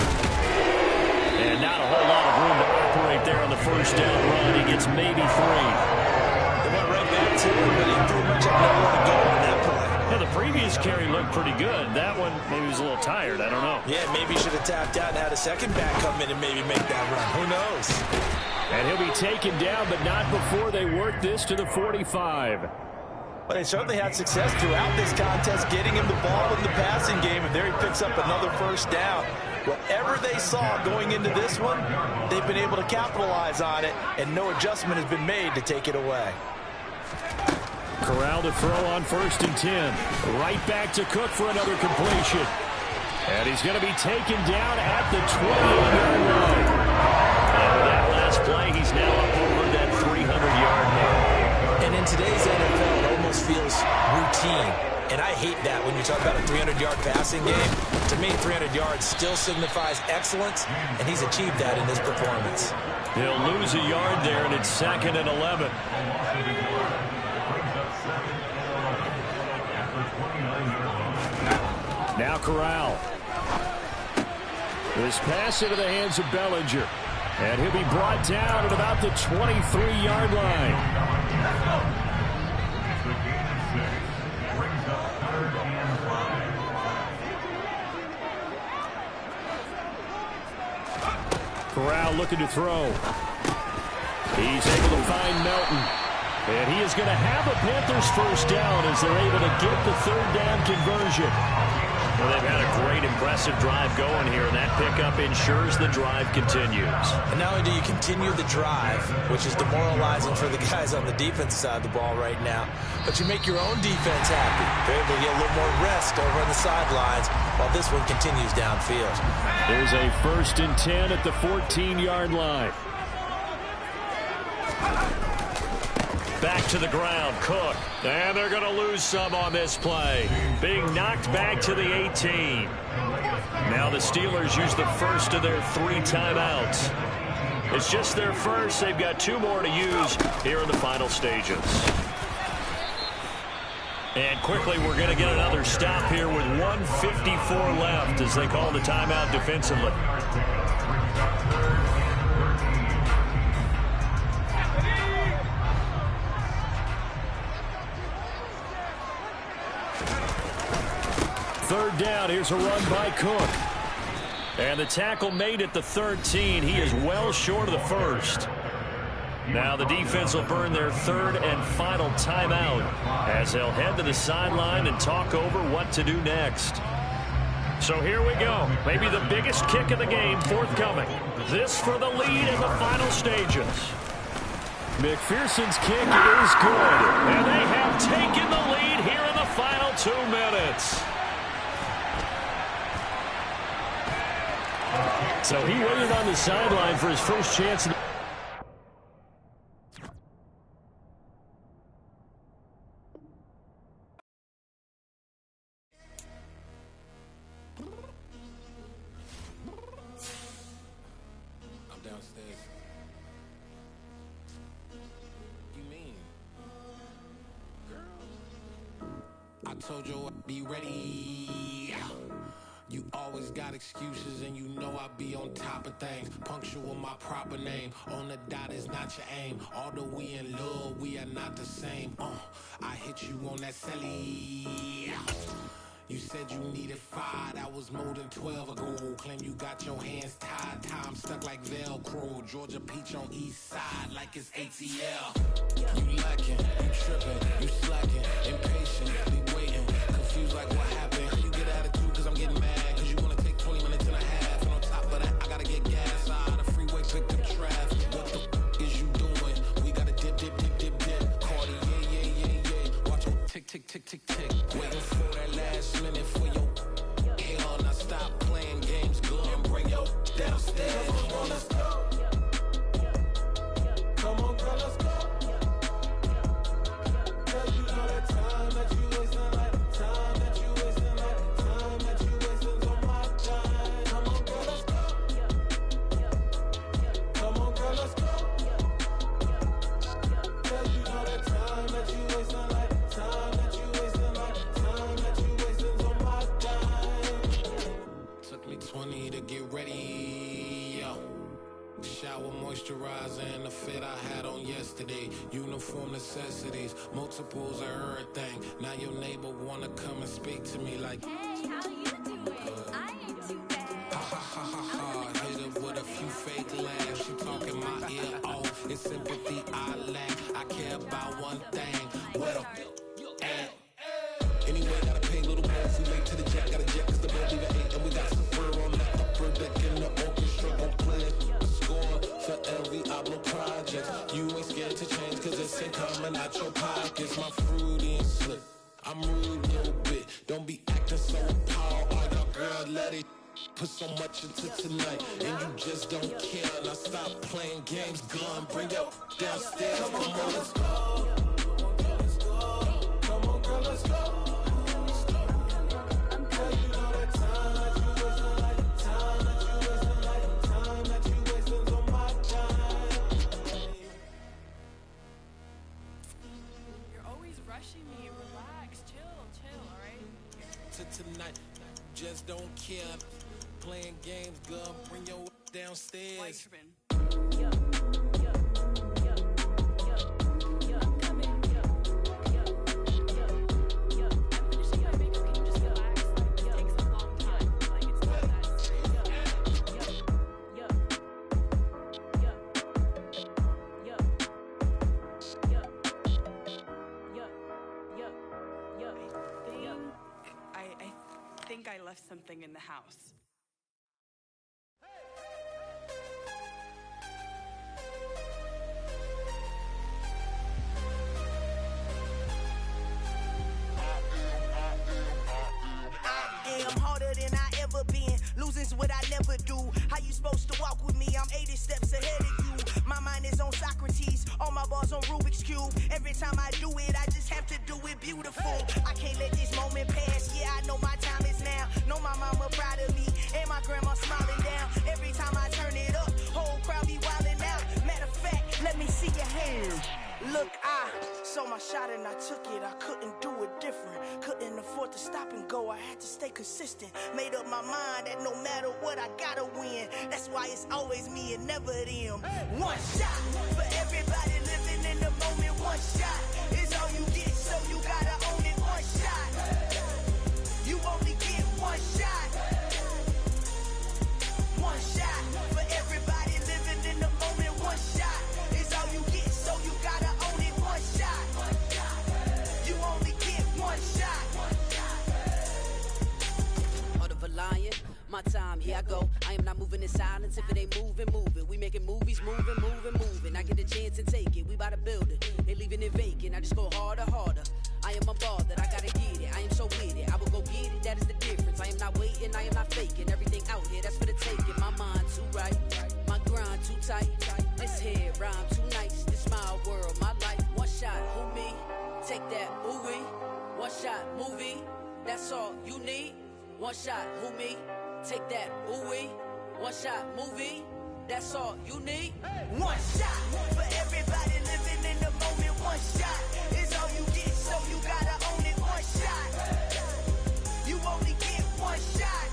And not a whole lot of room to operate there on the 1st down run. He gets maybe 3. They went right back to him, but he pretty much had nowhere to go on that play. Yeah, the previous carry looked pretty good. That one, maybe he was a little tired. I don't know. Yeah, maybe he should have tapped out and had a second back come in and maybe make that run. Who knows? And he'll be taken down, but not before they work this to the 45. But they certainly had success throughout this contest, getting him the ball in the passing game, and there he picks up another 1st down. Whatever they saw going into this one, they've been able to capitalize on it, and no adjustment has been made to take it away. Corral to throw on 1st and 10. Right back to Cook for another completion. And he's going to be taken down at the 28-yard line. And with that last play, he's now up over that 300-yard mark. And in today's NFL, it almost feels routine. And I hate that when you talk about a 300-yard passing game. To me, 300 yards still signifies excellence, and he's achieved that in this performance. He'll lose a yard there, and it's 2nd and 11. Now Corral. This pass into the hands of Bellinger. And he'll be brought down at about the 23-yard line. Corral looking to throw. He's able to find Melton. And he is going to have a Panthers 1st down as they're able to get the 3rd down conversion. Well, they've had a great, impressive drive going here, and that pickup ensures the drive continues. And not only do you continue the drive, which is demoralizing for the guys on the defense side of the ball right now, but you make your own defense happy. They're able to get a little more rest over on the sidelines while this one continues downfield. There's a 1st and 10 at the 14-yard line. Back to the ground, Cook. And they're going to lose some on this play. Being knocked back to the 18. Now the Steelers use the first of their 3 timeouts. It's just their first. They've got 2 more to use here in the final stages. And quickly, we're going to get another stop here with 1:54 left as they call the timeout defensively. Third down. Here's a run by Cook. And the tackle made at the 13. He is well short of the 1st. Now the defense will burn their 3rd and final timeout as they'll head to the sideline and talk over what to do next. So here we go. Maybe the biggest kick of the game forthcoming. This for the lead in the final stages. McPherson's kick is good. And they have taken the lead here in the final 2 minutes. So he waited on the sideline for his first chance. I'm downstairs. You mean? Girl, I told you I'd be ready. You all always got excuses, and you know I be on top of things. Punctual my proper name. On the dot is not your aim. Although we in love, we are not the same. I hit you on that celly. You said you needed 5, that was more than 12 ago. Claim you got your hands tied, time stuck like Velcro. Georgia Peach on east side like it's ATL. You lacking, you tripping, you slacking, impatient, be waiting, confused like what happened. How you get attitude cause I'm getting mad, cause you wanna take 20 minutes and a half. And on top of that, I gotta get gas out of the freeway, pick up traffic. What the is you doing? We gotta dip. Cardi, yeah. Watch your tick. Waiting for that last minute for your hell. Now stop playing games, go and bring your downstairs. Come on, let's go. Come on, girl, let's go. Cause you know that time that you wasting, like time that you wasting, like time that you wasting on my time. Come on, girl, let's go. Come on, girl, let's go. Cause you know that time that you wasting, like time that you wasting, like time that you wasting on my time. Took me 20 to get ready, yo. Shower, moisturizer, and the fit I had on yesterday. Uniform necessities, multiples of everything. Now your neighbor wanna come and speak to me like, hey, how you doing? I ain't too bad. Ha. Hit her with a few fake laughs. She talking my ear off. It's sympathy I lack. I care about one thing. What a at. Anyway, gotta pay a little more if we late to the jet. Got a jet cause the bill leave at 8. And we got some fur on that upper deck in the orchestra. Gon' play a score for every Oblo project. You ain't scared to change cause it's ain't coming out your pockets. My fruity and slip. I'm rude a little bit. Don't be acting so appalled. Oh, your girl, let it put so much into tonight. And you just don't care. Now stop playing games. Gun, bring your downstairs. Come on, girl, let's go. Come on, girl, let's go. Cause you know that time that you wasting, like time that you wasting, like time that you wasting on my time. You're always rushing me. Relax, chill, alright? To tonight, just don't care. Playing games, girl, bring your downstairs. Why you tripping? I think I left something in the house. I'm harder than I ever been. Losing's what I never do. How you supposed to walk with me? I'm 80 steps ahead of you. My mind is on Socrates. All my bars on Rubik's Cube. Every time I do it, I just have to do it beautiful. I can't let this moment pass. Yeah, I know my time is now. Know my mama proud of me. And my grandma smiling down. Every time I turn it up, whole crowd be wildin' out. Matter of fact, let me see your hands. Look, I saw my shot and I took it. I couldn't do it different. Couldn't afford to stop and go. I had to stay consistent. Made up my mind that no matter what, I gotta win. That's why it's always me and never them. One shot for everybody living in the moment. One shot is all you get, so you gotta own it. One shot. You only get one shot. One shot for everybody living in the moment. One shot is all you get, so you gotta own it. One shot. You only get one shot. Heart of a lion, my time, here I go. I am not moving in silence. If it ain't moving, move it. We making movies, moving. I get a chance and take it. We bout to build it. They leaving it vacant. I just go harder. I am a ball that I gotta get it. I am so with it. I will go get it. That is the difference. I am not waiting. I am not faking. Everything out here, that's for the taking. My mind too right. My grind too tight. This head rhyme too nice. This my world, my life. One shot, who me? Take that, ooh-wee. One shot, movie. That's all you need. One shot, who me? Take that, ooh-wee. One shot, movie. That's all you need. One shot for everybody living in the moment. One shot is all you get, so you gotta own it. One shot. You only get one shot.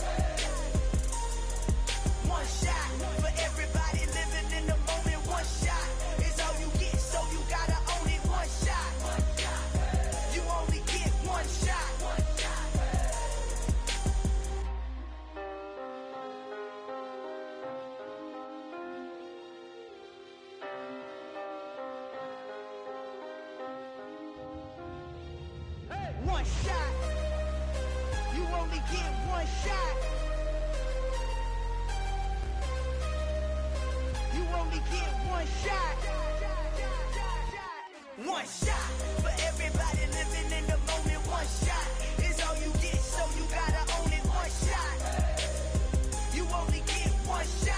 one shot. You only get one shot. You only get one shot. One shot for everybody living in the moment. One shot is all you get, so you gotta own it. One shot. You only get one shot.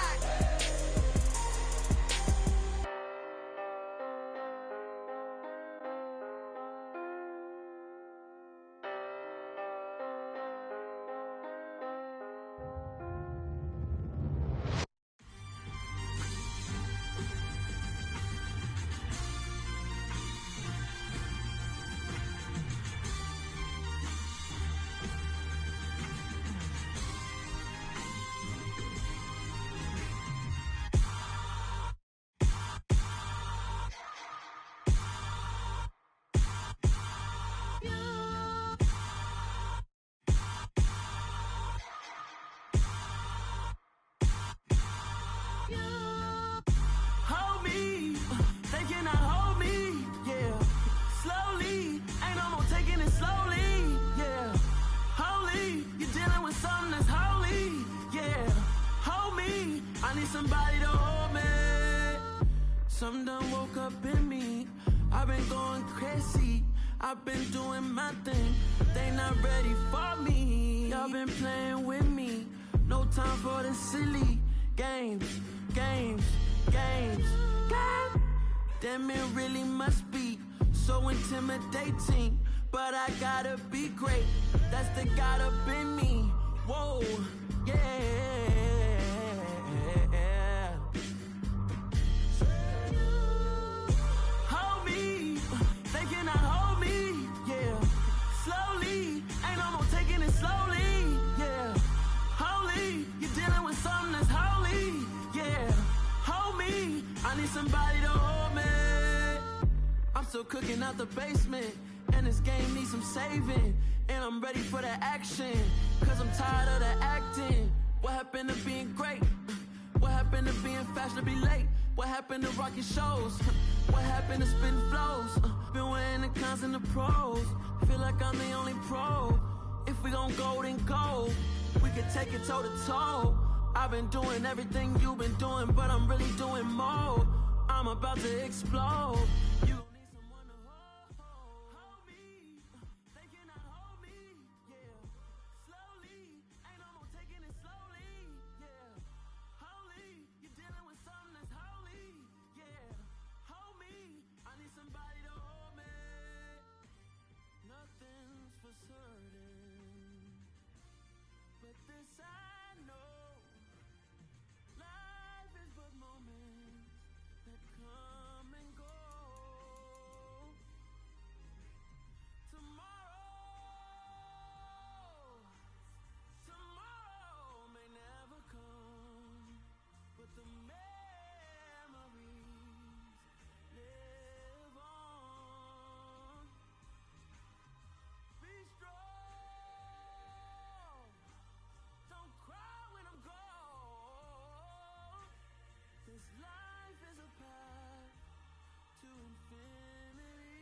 Hold me, they cannot hold me, yeah. Slowly, ain't no more taking it slowly, yeah. Holy, you're dealing with something that's holy, yeah. Hold me, I need somebody to hold me. Something done woke up in me, I've been going crazy. I've been doing my thing, they not ready for me. Y'all been playing with me, no time for the silly games, games, games, games. Damn, it really must be so intimidating, but I gotta be great, that's the God up in me. Whoa, yeah. Hold me, they cannot hold me, yeah. Slowly, ain't no more taking it slowly, yeah. Holy, you're dealing with something that's holy, yeah. Hold me, I need somebody to hold me. I'm still cooking out the basement, and this game needs some saving. And I'm ready for the action, cause I'm tired of the acting. What happened to being great? What happened to being fashionably late? What happened to rocking shows? What happened to spitting flows? Been wearing the cons and the pros. Feel like I'm the only pro. If we gon' go, then go. We can take it toe to toe. I've been doing everything you've been doing, but I'm really doing more. I'm about to explode. You gon' need someone to hold me. They cannot hold me, yeah. Slowly, ain't no more taking it slowly, yeah. Holy, you're dealing with something that's holy, yeah. Hold me, I need somebody to hold me. Nothing's for certain, but this I know. Life is but moments that come and go. Tomorrow may never come, but the memories live on. Be strong, don't cry when I'm gone. This life is a path to infinity.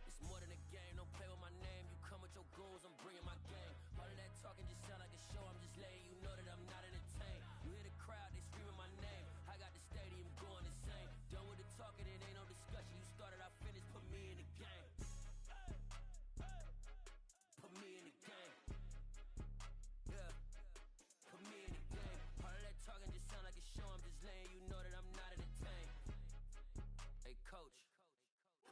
It's more than a game, don't play with my name. You come with your goons, I'm bringing my game. All of that talking just sound like a show, I'm just letting you know that I'm not entertained. You hear the crowd, they screaming my name. I got the stadium going insane. Done with the talking, it ain't no discussion. You started, I finished, put me in the game. Put me in the game. Yeah, put me in the game. All of that talking just sound like a show, I'm just letting you know that I'm not entertained. Hey coach,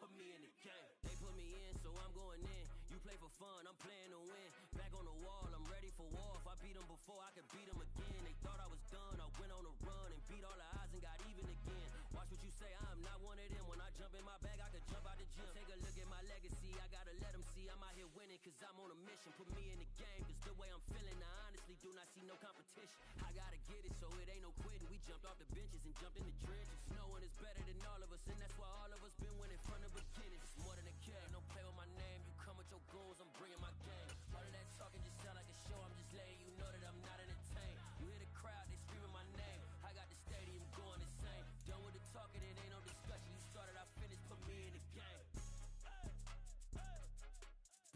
put me in the game. They put me in, so I'm going in. You play for fun, I'm playing to win. Back on the wall, I'm ready for war. If I beat them before, I could beat them again. They thought I was done, I went on a run and beat all the odds and got even again. Watch what you say, I'm not one of them. When I jump in my bag, I could jump out the gym. Take a look at my legacy, I gotta let them see I'm I'm out here winning cause I'm on a mission. Put me in the game cause the way I'm feeling, I honestly do not see no competition. I gotta get it so it ain't no quitting. We jumped off the benches and jumped in the trenches. No one is better than all of us, and that's why all of us been winning from the beginning. It's more than a game, don't play with my name. You come with your goons, I'm bringing my game. All of that talking just sound like a show, I'm just letting you know that I'm not entertained. You hear the crowd, they screaming my name. I got the stadium going insane. Done with the talking, it ain't no discussion. You started, I finished, put me in the game.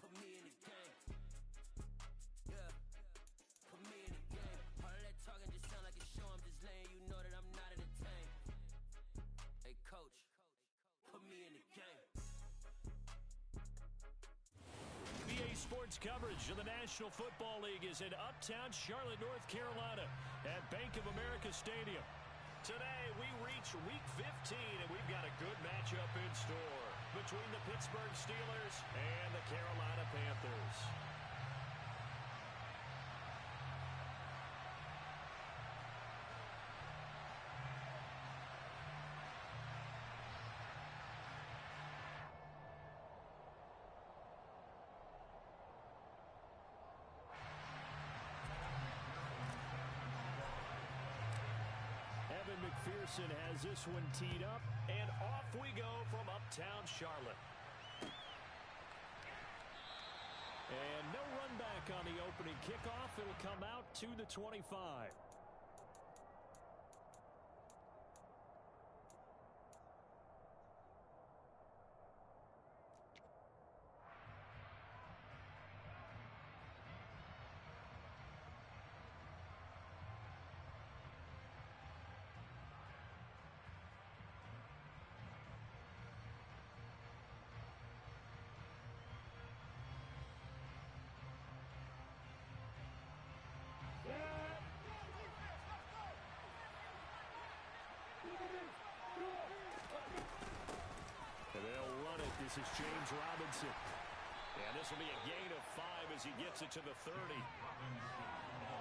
Put me in the game. Yeah. Put me in the game. All of that talking just sound like a show, I'm just letting you know that I'm not entertained. Hey coach, put me in the game. NBA sports coverage of the National Football League is in uptown Charlotte, North Carolina at Bank of America Stadium. Today, we reach Week 15, and we've got a good matchup in store between the Pittsburgh Steelers and the Carolina Panthers. McPherson has this one teed up, and off we go from uptown Charlotte. And no run back on the opening kickoff. It'll come out to the 25. And they'll run it. This is James Robinson. And this will be a gain of 5 as he gets it to the 30.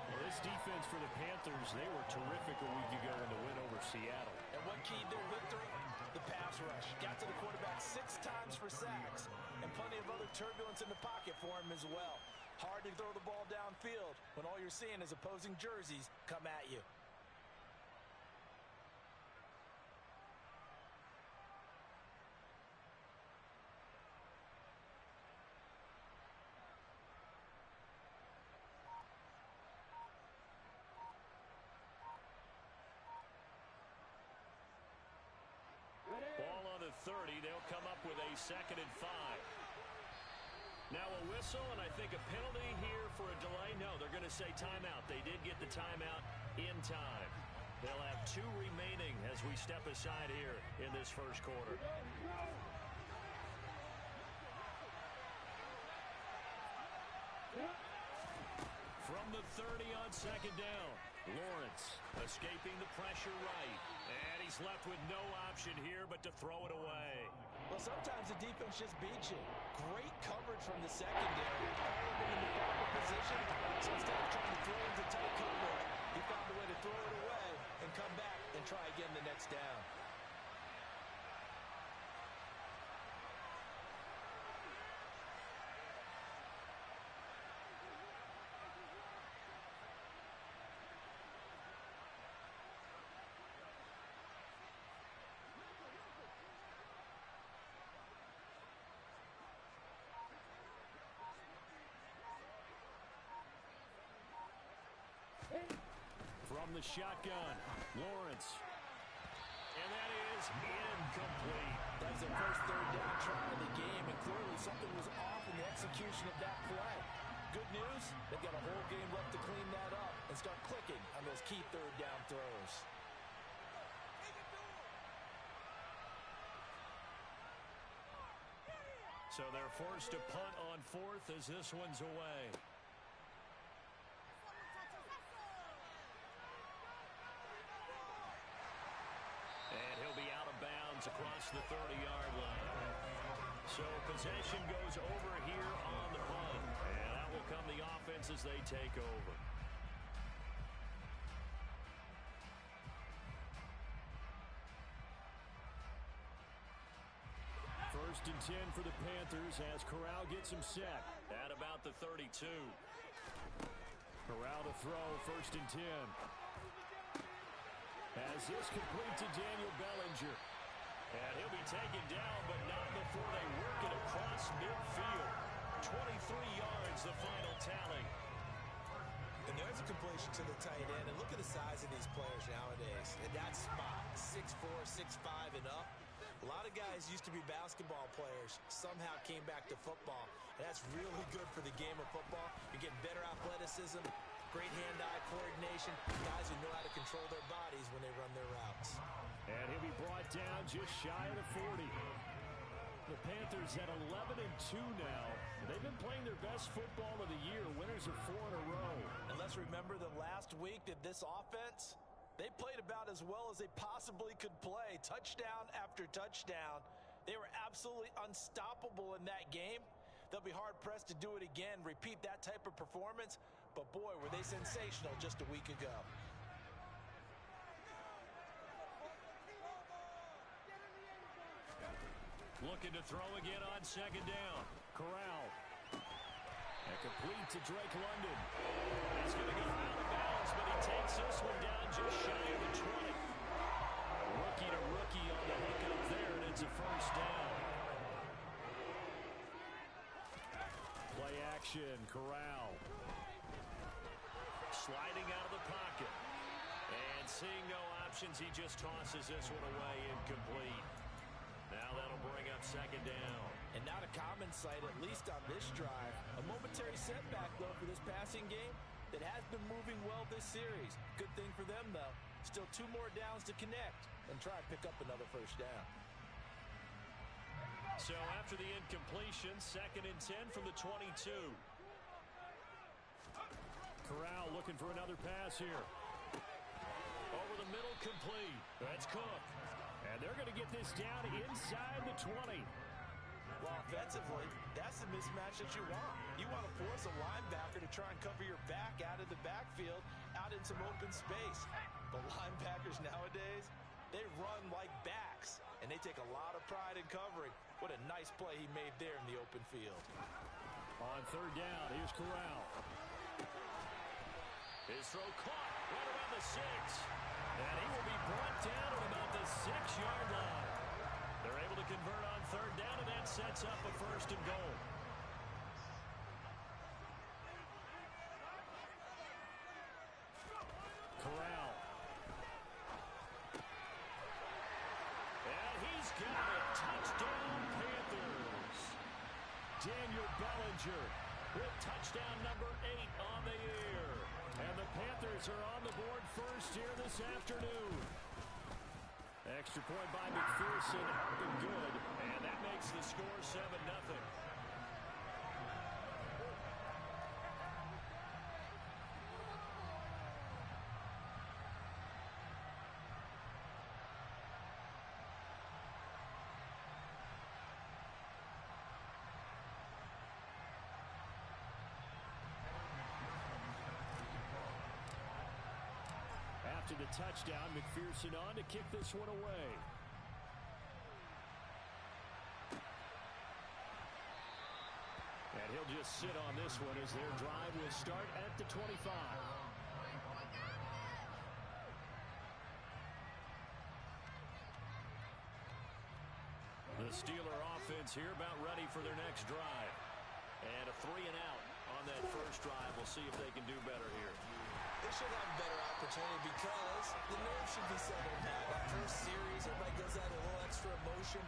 Well, this defense for the Panthers, they were terrific a week ago in the win over Seattle. And what keyed their victory? The pass rush. Got to the quarterback 6 times for sacks, and plenty of other turbulence in the pocket for him as well. Hard to throw the ball downfield when all you're seeing is opposing jerseys come at you. Ball on the 30. They'll come up with a 2nd and 5. Now a whistle, and I think a penalty here for a delay. No, they're going to say timeout. They did get the timeout in time. They'll have 2 remaining as we step aside here in this first quarter. From the 30 on 2nd down, Lawrence escaping the pressure right. And he's left with no option here but to throw it away. Well, sometimes the defense just beats you. Great coverage from the secondary. All of them in the proper position. So instead of trying to throw into tight coverage, he found a way to throw it away and come back and try again the next down. From the shotgun, Lawrence. And that is incomplete. That's their first 3rd down try of the game, and clearly something was off in the execution of that play. Good news, they've got a whole game left to clean that up and start clicking on those key 3rd down throws. So they're forced to punt on 4th as this one's away. And he'll be out of bounds across the 30-yard line. So possession goes over here on the punt. And out will come the offense as they take over. First and 10 for the Panthers as Corral gets him set. At about the 32. Corral to throw, first and 10. As this complete to Daniel Bellinger. And he'll be taken down, but not before they work it across midfield. 23 yards, the final tally. And there's a completion to the tight end. And look at the size of these players nowadays. In that spot, 6'4", 6'5", and up. A lot of guys used to be basketball players, somehow came back to football. And that's really good for the game of football. You're getting better athleticism, great hand-eye coordination, guys who know how to control their bodies when they run their routes. And he'll be brought down just shy of the 40. The Panthers at 11-2 now. They've been playing their best football of the year. Winners of 4 in a row. And let's remember that last week that this offense, they played about as well as they possibly could play. Touchdown after touchdown. They were absolutely unstoppable in that game. They'll be hard-pressed to do it again, repeat that type of performance. But, boy, were they sensational just a week ago. Looking to throw again on second down. Corral. And complete to Drake London. He's going to go out of bounds, but he takes this one down just shy of the 20. Rookie to rookie on the hook up there, and it's a first down. Play action, Corral. Sliding out of the pocket. And seeing no options, he just tosses this one away incomplete. Now that'll bring up second down. And not a common sight, at least on this drive. A momentary setback, though, for this passing game that has been moving well this series. Good thing for them, though. Still 2 more downs to connect and try and pick up another first down. So after the incompletion, second and 10 from the 22. Corral looking for another pass here. Over the middle, complete. That's Cook. And they're going to get this down inside the 20. Well, offensively, that's the mismatch that you want. You want to force a linebacker to try and cover your back out of the backfield, out in some open space. But linebackers nowadays, they run like backs, and they take a lot of pride in covering. What a nice play he made there in the open field. On third down, here's Corral. His throw caught right around the 6. And he will be brought down at about the 6-yard line. They're able to convert on third down, and that sets up a first and goal. Corral. And he's got it. Touchdown, Panthers. Daniel Bellinger with touchdown number 8 on the year. And the Panthers are on the board first here this afternoon. Extra point by McPherson, been good, and that makes the score 7-0. After the touchdown, McPherson on to kick this one away. And he'll just sit on this one as their drive will start at the 25. The Steeler offense here about ready for their next drive. And a 3-and-out on that first drive. We'll see if they can do better here. They should have a better opportunity because the nerves should be settled now. That first series, everybody goes out a little extra emotion.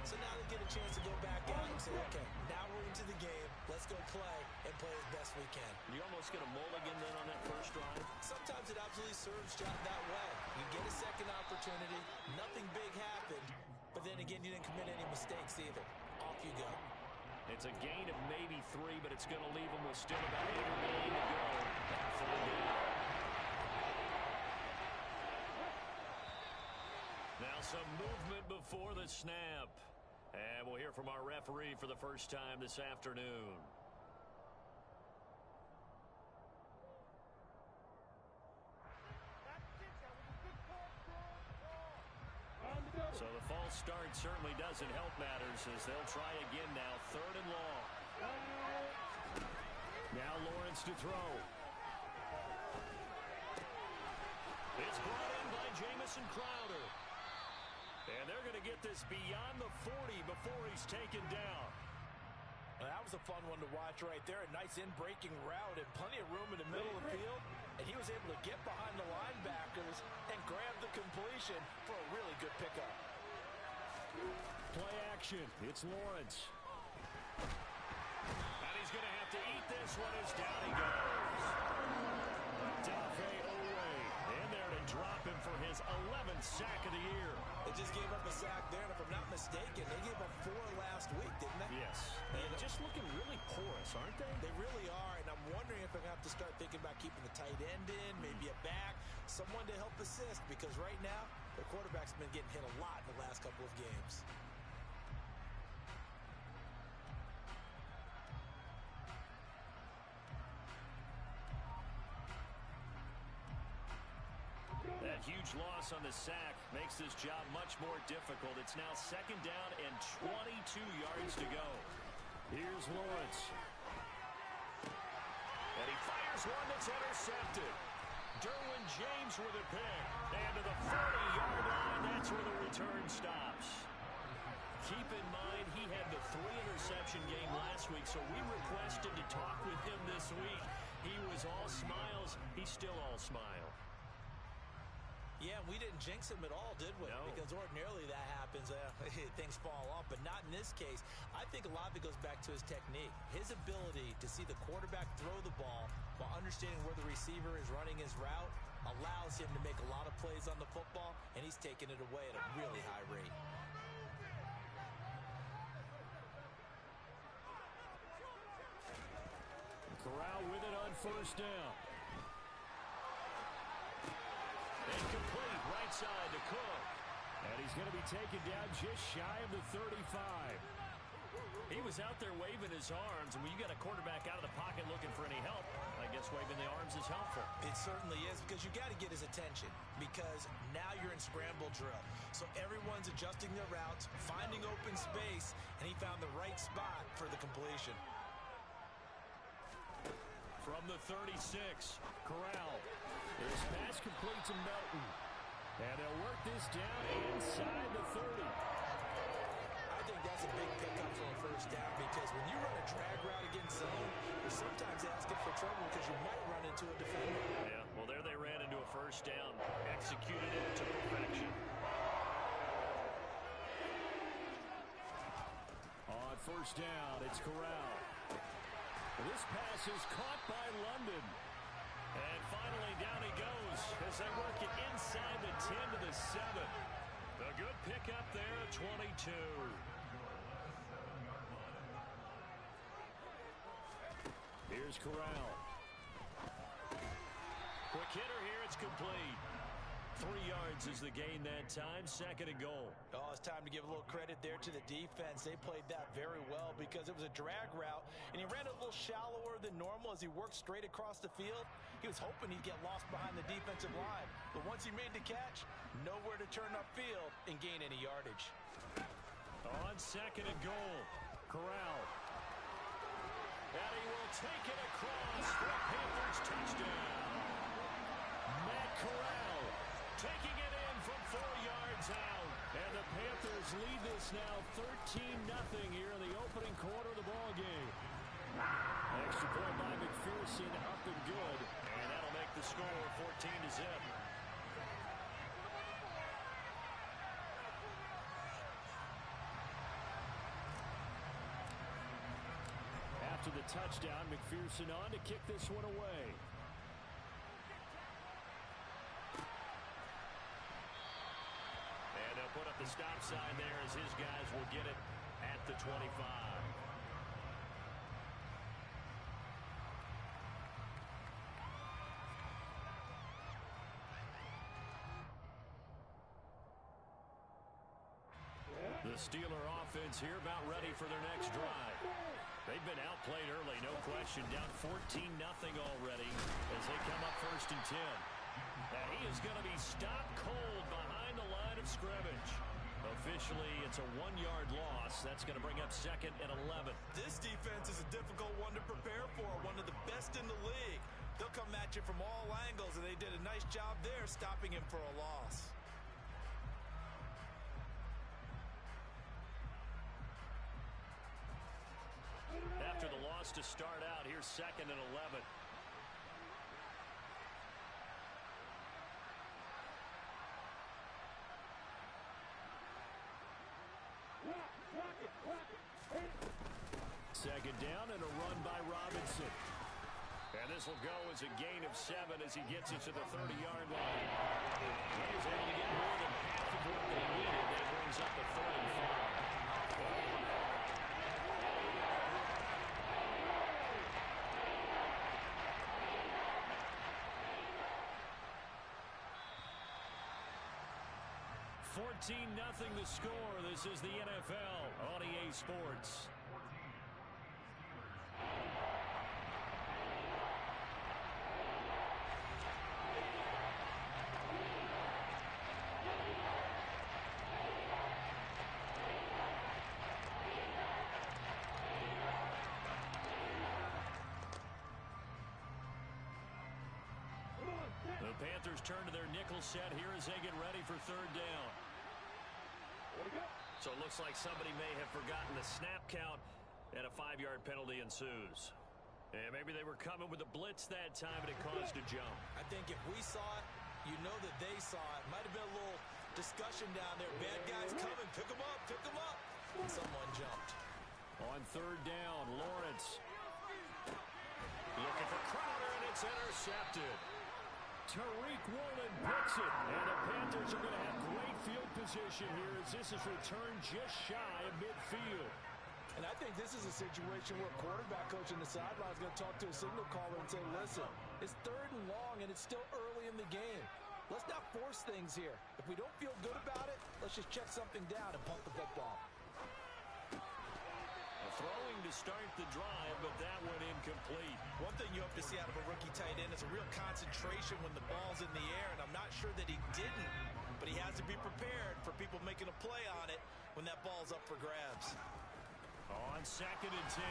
So now they get a chance to go back out and say, okay, now we're into the game. Let's go play and play as best we can. You almost get a mulligan then on that first drive? Sometimes it absolutely serves that way. You get a second opportunity. Nothing big happened. But then again, you didn't commit any mistakes either. Off you go. It's a gain of maybe 3, but it's going to leave them with still about 8 or 9 to go. Now some movement before the snap. And we'll hear from our referee for the first time this afternoon. So the false start certainly doesn't help matters as they'll try again now. 3rd and long. Now Lawrence to throw. It's brought in by Jamison Crowder. And they're going to get this beyond the 40 before he's taken down. Well, that was a fun one to watch right there. A nice in-breaking route and plenty of room in the middle of the field. And he was able to get behind the linebackers and grab the completion for a really good pickup. Play action. It's Lawrence. And he's going to have to eat this one as down he goes. In there to drop him for his 11th sack of the year. They just gave up a sack there, and if I'm not mistaken, they gave up 4 last week, didn't they? Yes. And just looking really porous, aren't they? They really are, and I'm wondering if they're going to have to start thinking about keeping the tight end in, maybe a back, someone to help assist, because right now, their quarterback's been getting hit a lot in the last couple of games. That huge loss on the sack makes this job much more difficult. It's now 2nd down and 22 yards to go. Here's Lawrence. And he fires one that's intercepted. Derwin James with a pick. And to the 40-yard line, that's where the return stops. Keep in mind, he had the 3-interception game last week, so we requested to talk with him this week. He was all smiles. He's still all smile. Yeah, we didn't jinx him at all, did we? No. Because ordinarily that happens. Things fall off, but not in this case. I think a lot of it goes back to his technique. His ability to see the quarterback throw the ball while understanding where the receiver is running his route allows him to make a lot of plays on the football, and he's taking it away at a really high rate. Corral with it on 1st down. Incomplete, right side to Cook. And he's going to be taken down just shy of the 35. He was out there waving his arms, and when you got a quarterback out of the pocket looking for any help, I guess waving the arms is helpful. It certainly is, because you got to get his attention, because now you're in scramble drill. So everyone's adjusting their routes, finding open space, and he found the right spot for the completion. From the 36, Corral. This pass complete to Melton. And they'll work this down inside the 30. I think that's a big pickup for a 1st down, because when you run a drag route against zone, you're sometimes asking for trouble because you might run into a defender. Yeah, well, there they ran into a 1st down. Executed it to perfection. On 1st down, it's Corral. This pass is caught by London. And finally down he goes as they work it inside the 10 to the 7. A good pickup there at 22. Here's Corral. Quick hitter here, it's complete. 3 yards is the gain that time, 2nd and goal. Oh, it's time to give a little credit there to the defense. They played that very well because it was a drag route, and he ran a little shallower than normal as he worked straight across the field. He was hoping he'd get lost behind the defensive line, but once he made the catch, nowhere to turn upfield and gain any yardage. On 2nd and goal, Corral. And he will take it across for a Panthers touchdown. Matt Corral taking it in from 4 yards out. And the Panthers lead this now 13-0 here in the opening quarter of the ball game. Extra point by McPherson, up and good. And that'll make the score 14-0. After the touchdown, McPherson on to kick this one away. And they'll put up the stop sign there as his guys will get it at the 25. The Steeler offense here about ready for their next drive. They've been outplayed early, no question. Down 14-0 already as they come up 1st and 10. And he is going to be stopped cold behind the line of scrimmage. Officially, it's a 1-yard loss. That's going to bring up 2nd and 11. This defense is a difficult one to prepare for, one of the best in the league. They'll come at you from all angles, and they did a nice job there stopping him for a loss. After the loss to start out, here's 2nd and 11. Second down and a run by Robinson. And this will go as a gain of 7 as he gets it to the 30-yard line. He was able to get more than half of what they needed. That brings up the 3rd and 5. 14-0 the score. This is the NFL on EA Sports. The Panthers turn to their nickel set here as they get ready for 3rd down. So it looks like somebody may have forgotten the snap count, and a 5-yard penalty ensues. And maybe they were coming with a blitz that time, and it caused a jump. I think if we saw it, you know that they saw it. Might have been a little discussion down there. Bad guys coming. Pick them up. Pick them up. And someone jumped. On 3rd down, Lawrence looking for Crowder, and it's intercepted. Tariq Woolen picks it, and the Panthers are going to have great field position here as this is returned just shy of midfield. And I think this is a situation where quarterback coach in the sideline is going to talk to a signal caller and say, listen, it's 3rd and long, and it's still early in the game. Let's not force things here. If we don't feel good about it, let's just check something down and punt the football. Throwing to start the drive, but that went incomplete. One thing you hope to see out of a rookie tight end is a real concentration when the ball's in the air, and I'm not sure that he didn't, but he has to be prepared for people making a play on it when that ball's up for grabs. On 2nd and 10,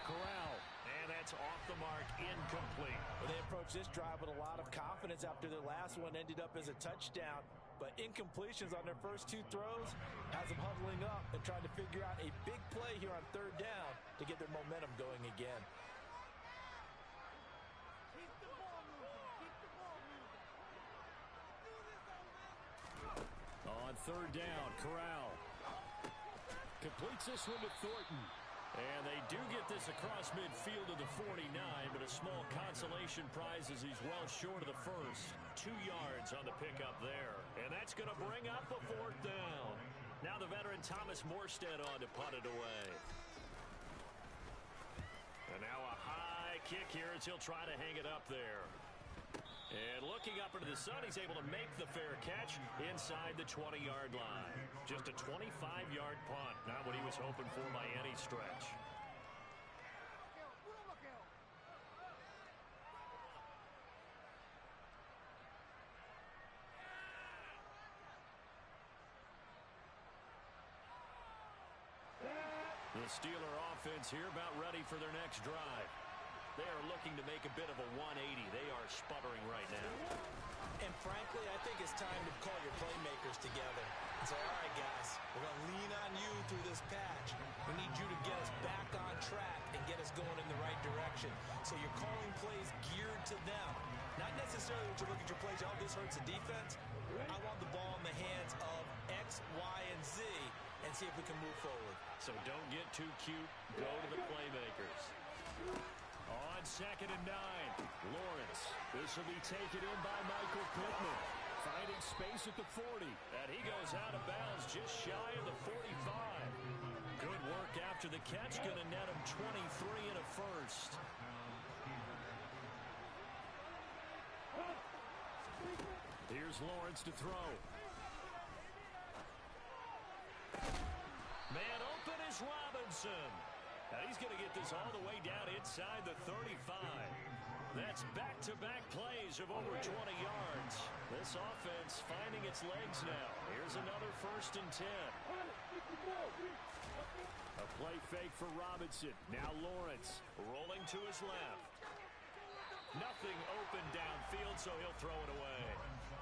Corral, and that's off the mark, incomplete. Well, they approached this drive with a lot of confidence after their last one ended up as a touchdown, but incompletions on their first 2 throws has them huddling up and trying to figure out a big play here on 3rd down to get their momentum going again. Keep the ball moving. Keep the ball moving. On 3rd down, Corral completes this one to Thornton. And they do get this across midfield to the 49, but a small consolation prize as he's well short of the first. 2 yards on the pickup there. And that's going to bring up a 4th down. Now the veteran Thomas Morstead on to punt it away. And now a high kick here as he'll try to hang it up there. And looking up into the sun, he's able to make the fair catch inside the 20-yard line. Just a 25-yard punt. Not what he was hoping for by any stretch. The Steeler offense here about ready for their next drive. They are looking to make a bit of a 180. They are sputtering right now. And frankly, I think it's time to call your playmakers together and say, all right, guys, we're going to lean on you through this patch. We need you to get us back on track and get us going in the right direction. So you're calling plays geared to them. Not necessarily that you look at your plays, oh, this hurts the defense. I want the ball in the hands of X, Y, and Z and see if we can move forward. So don't get too cute. Go to the playmakers. On 2nd and 9, Lawrence. This will be taken in by Michael Pittman. Finding space at the 40. And he goes out of bounds just shy of the 45. Good work after the catch. Going to net him 23 and a first. Here's Lawrence to throw. Man open is Robinson. And he's going to get this all the way down inside the 35. That's back-to-back plays of over 20 yards. This offense finding its legs now. Here's another 1st and 10. A play fake for Robinson. Now Lawrence rolling to his left. Nothing open downfield, so he'll throw it away.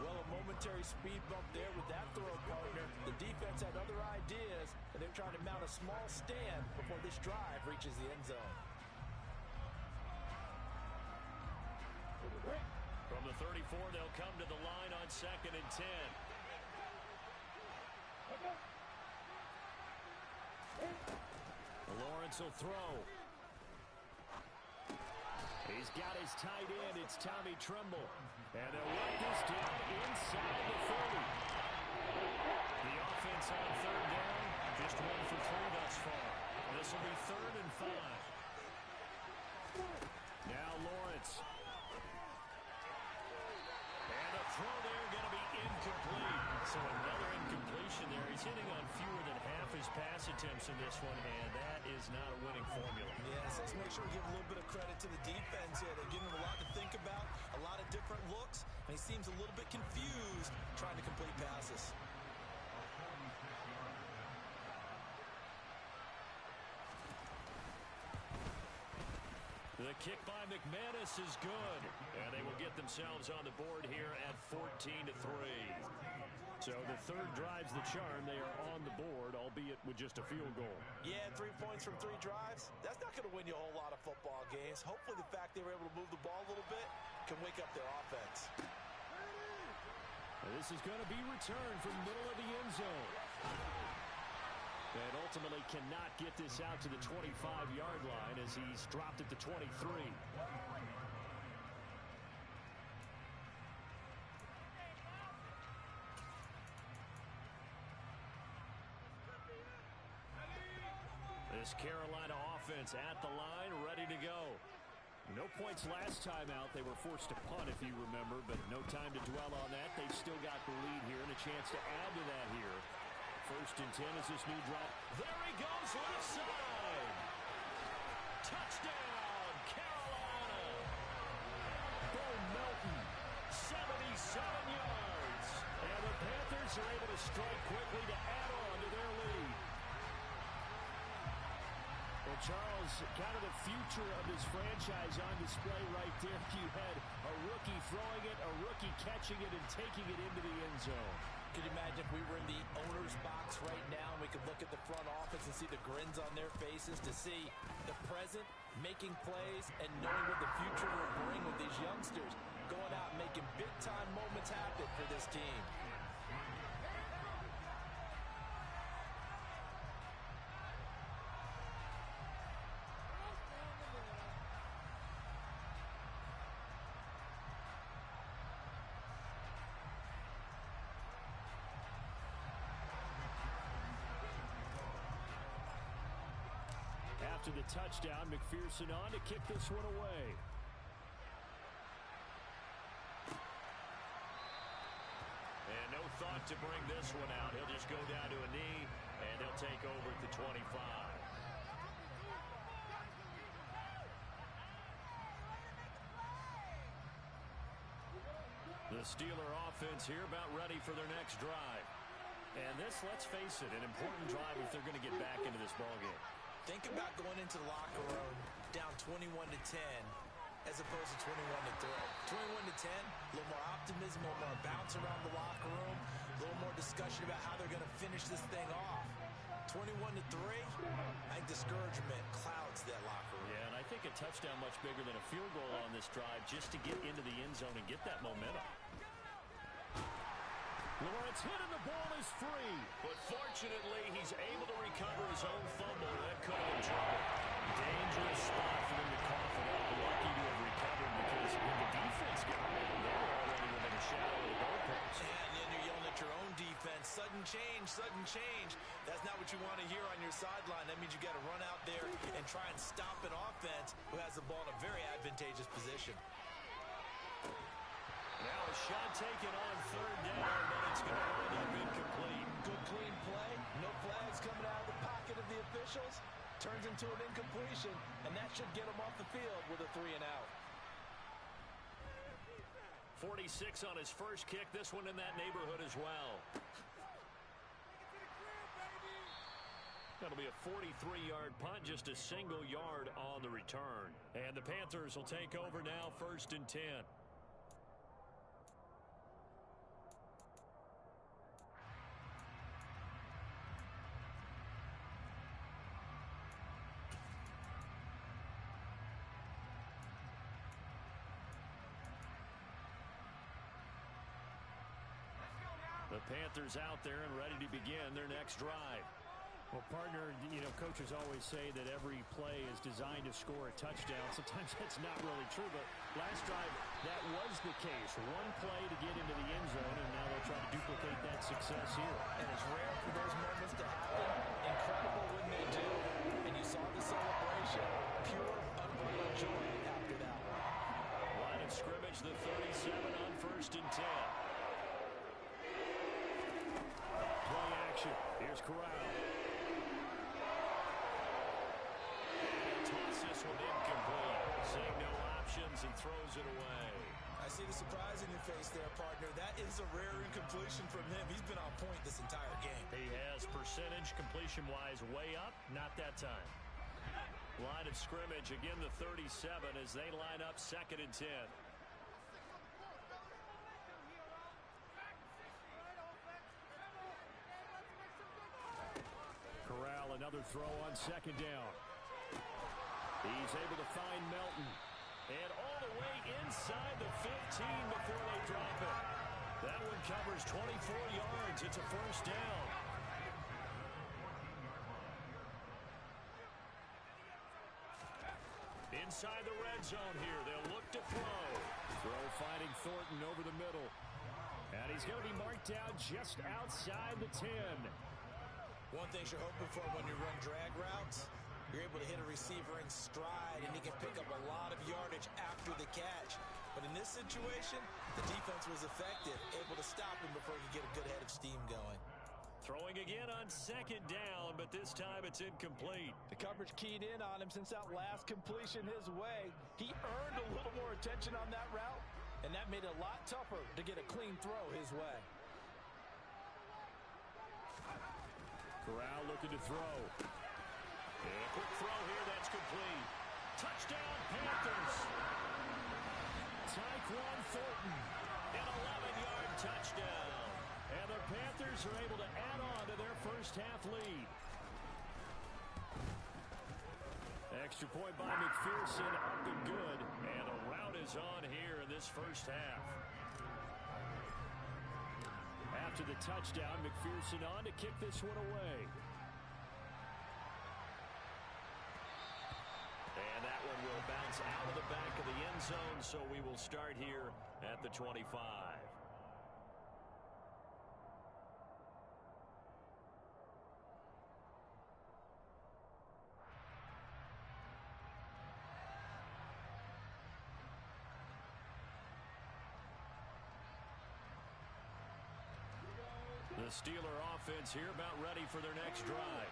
Well, a momentary speed bump there with that throw, partner. The defense had other ideas, and they're trying to mount a small stand before this drive reaches the end zone. From the 34, they'll come to the line on 2nd and 10. Lawrence will throw. He's got his tight end. It's Tommy Tremble. And they'll work this down inside the 30. The offense on 3rd down. Just 1 for 3 thus far. This will be 3rd and 5. Now Lawrence. And a throw there going to be incomplete. So another incompletion there. He's hitting on fewer than half his pass attempts in this one, and that is not a winning formula. Yes, let's make sure we give a little bit of credit to the defense here. They're giving him a lot to think about, a lot of different looks, and he seems a little bit confused trying to complete passes. The kick by McManus is good, and they will get themselves on the board here at 14-3. So the 3rd drives the charm. They are on the board, albeit with just a field goal. Yeah, 3 points from 3 drives. That's not going to win you a whole lot of football games. Hopefully the fact they were able to move the ball a little bit can wake up their offense. And this is going to be returned from the middle of the end zone. And ultimately cannot get this out to the 25-yard line as he's dropped at the 23. This Carolina offense at the line, ready to go. No points last time out. They were forced to punt, if you remember, but no time to dwell on that. They've still got the lead here and a chance to add to that here. 1st and 10 is this new drive. There he goes, left side. Touchdown, Carolina. Bo Melton, 77 yards. And the Panthers are able to strike quickly to add on to their lead. Well, Charles, kind of the future of this franchise on display right there. You had a rookie throwing it, a rookie catching it, and taking it into the end zone. Could you imagine if we were in the owner's box right now and we could look at the front office and see the grins on their faces, to see the present making plays and knowing what the future will bring with these youngsters going out and making big-time moments happen for this team. After the touchdown, McPherson on to kick this one away. And no thought to bring this one out. He'll just go down to a knee, and they'll take over at the 25. The Steeler offense here about ready for their next drive. And this, let's face it, an important drive if they're going to get back into this ballgame. Think about going into the locker room down 21-10 as opposed to 21-3. 21-10, a little more optimism, a little more bounce around the locker room, a little more discussion about how they're going to finish this thing off. 21-3, I think discouragement clouds that locker room. Yeah, and I think a touchdown much bigger than a field goal on this drive just to get into the end zone and get that momentum. Lawrence hit and the ball is free. But fortunately, he's able to recover his own fumble. That could have been trouble. Dangerous spot for them to cough it up. Lucky to have recovered because when the defense got in, they were already within a shadow of the goalpost. And then you're yelling at your own defense. Sudden change, sudden change. That's not what you want to hear on your sideline. That means you got to run out there and try and stop an offense who has the ball in a very advantageous position. Now a shot taken on 3rd down, but it's going to end up incomplete. Good clean play. No flags coming out of the pocket of the officials. Turns into an incompletion, and that should get them off the field with a 3-and-out. 46 on his first kick. This one in that neighborhood as well. That'll be a 43-yard punt, just a single yard on the return. And the Panthers will take over now, 1st and 10. The Panthers out there and ready to begin their next drive. Well, partner, coaches always say that every play is designed to score a touchdown. Sometimes that's not really true, but last drive, that was the case. One play to get into the end zone, and now they'll try to duplicate that success here. And it's rare for those moments to happen. Incredible when they do. And you saw the celebration. Pure, unreal joy after that one. Line of scrimmage, the 37 on 1st and 10. Play action. Here's Corral. This one incomplete. Seeing no options and throws it away. I see the surprise in your face there, partner. That is a rare incompletion from him. He's been on point this entire game. He has percentage completion-wise way up. Not that time. Line of scrimmage, again the 37 as they line up 2nd and 10. Corral, another throw on 2nd down. He's able to find Melton. And all the way inside the 15 before they drop it. That one covers 24 yards. It's a 1st down. Inside the red zone here. They'll look to throw. Throw finding Thornton over the middle. And he's going to be marked down just outside the 10. One thing you're hoping for when you run drag routes, you're able to hit a receiver in stride, and he can pick up a lot of yardage after the catch. But in this situation, the defense was effective, able to stop him before he could get a good head of steam going. Throwing again on 2nd down, but this time it's incomplete. The coverage keyed in on him since that last completion his way. He earned a little more attention on that route, and that made it a lot tougher to get a clean throw his way. Corral looking to throw. And a quick throw here, that's complete. Touchdown, Panthers. Tyquan Thornton, an 11-yard touchdown. And the Panthers are able to add on to their first half lead. Extra point by McPherson, up and good. And a rout is on here in this first half. After the touchdown, McPherson on to kick this one away. And that one will bounce out of the back of the end zone, so we will start here at the 25. The Steeler offense here about ready for their next drive.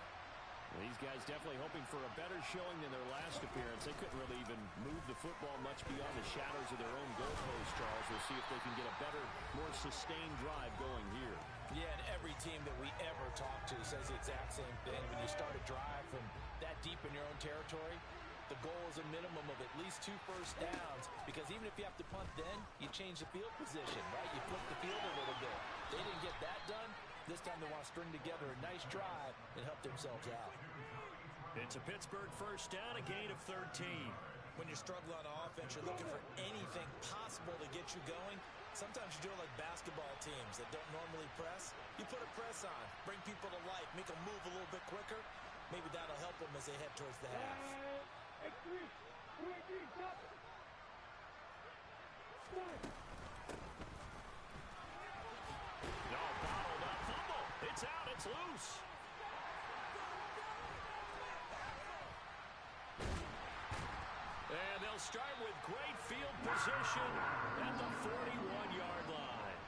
These guys definitely hoping for a better showing than their last appearance. They couldn't really even move the football much beyond the shadows of their own goalpost, Charles. We'll see if they can get a better, more sustained drive going here. Yeah, and every team that we ever talk to says the exact same thing. When you start a drive from that deep in your own territory, the goal is a minimum of at least 2 first downs, because even if you have to punt then, you change the field position, right? You flip the field a little bit. They didn't get that done. This time they want to string together a nice drive and help themselves out. It's a Pittsburgh first down, a gain of 13. When you're struggling on offense, you're looking for anything possible to get you going. Sometimes you do it like basketball teams that don't normally press. You put a press on, bring people to life, make them move a little bit quicker. Maybe that'll help them as they head towards the half. No, bottled up fumble. It's out. It's loose. And they'll start with great field position at the 41-yard line.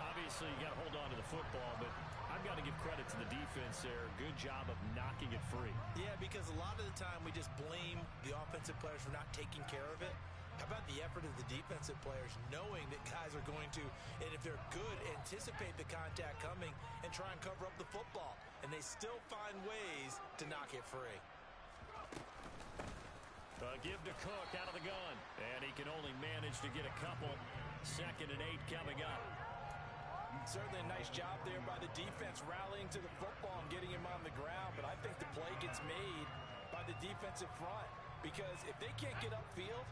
Obviously, you got to hold on to the football, but I've got to give credit to the defense there. Good job of knocking it free. Yeah, because a lot of the time we just blame the offensive players for not taking care of it. How about the effort of the defensive players knowing that guys are going to, and if they're good, anticipate the contact coming and try and cover up the football. And they still find ways to knock it free. Give to Cook out of the gun. And he can only manage to get a couple. 2nd and 8 coming up. Certainly a nice job there by the defense rallying to the football and getting him on the ground. But I think the play gets made by the defensive front. Because if they can't get upfield,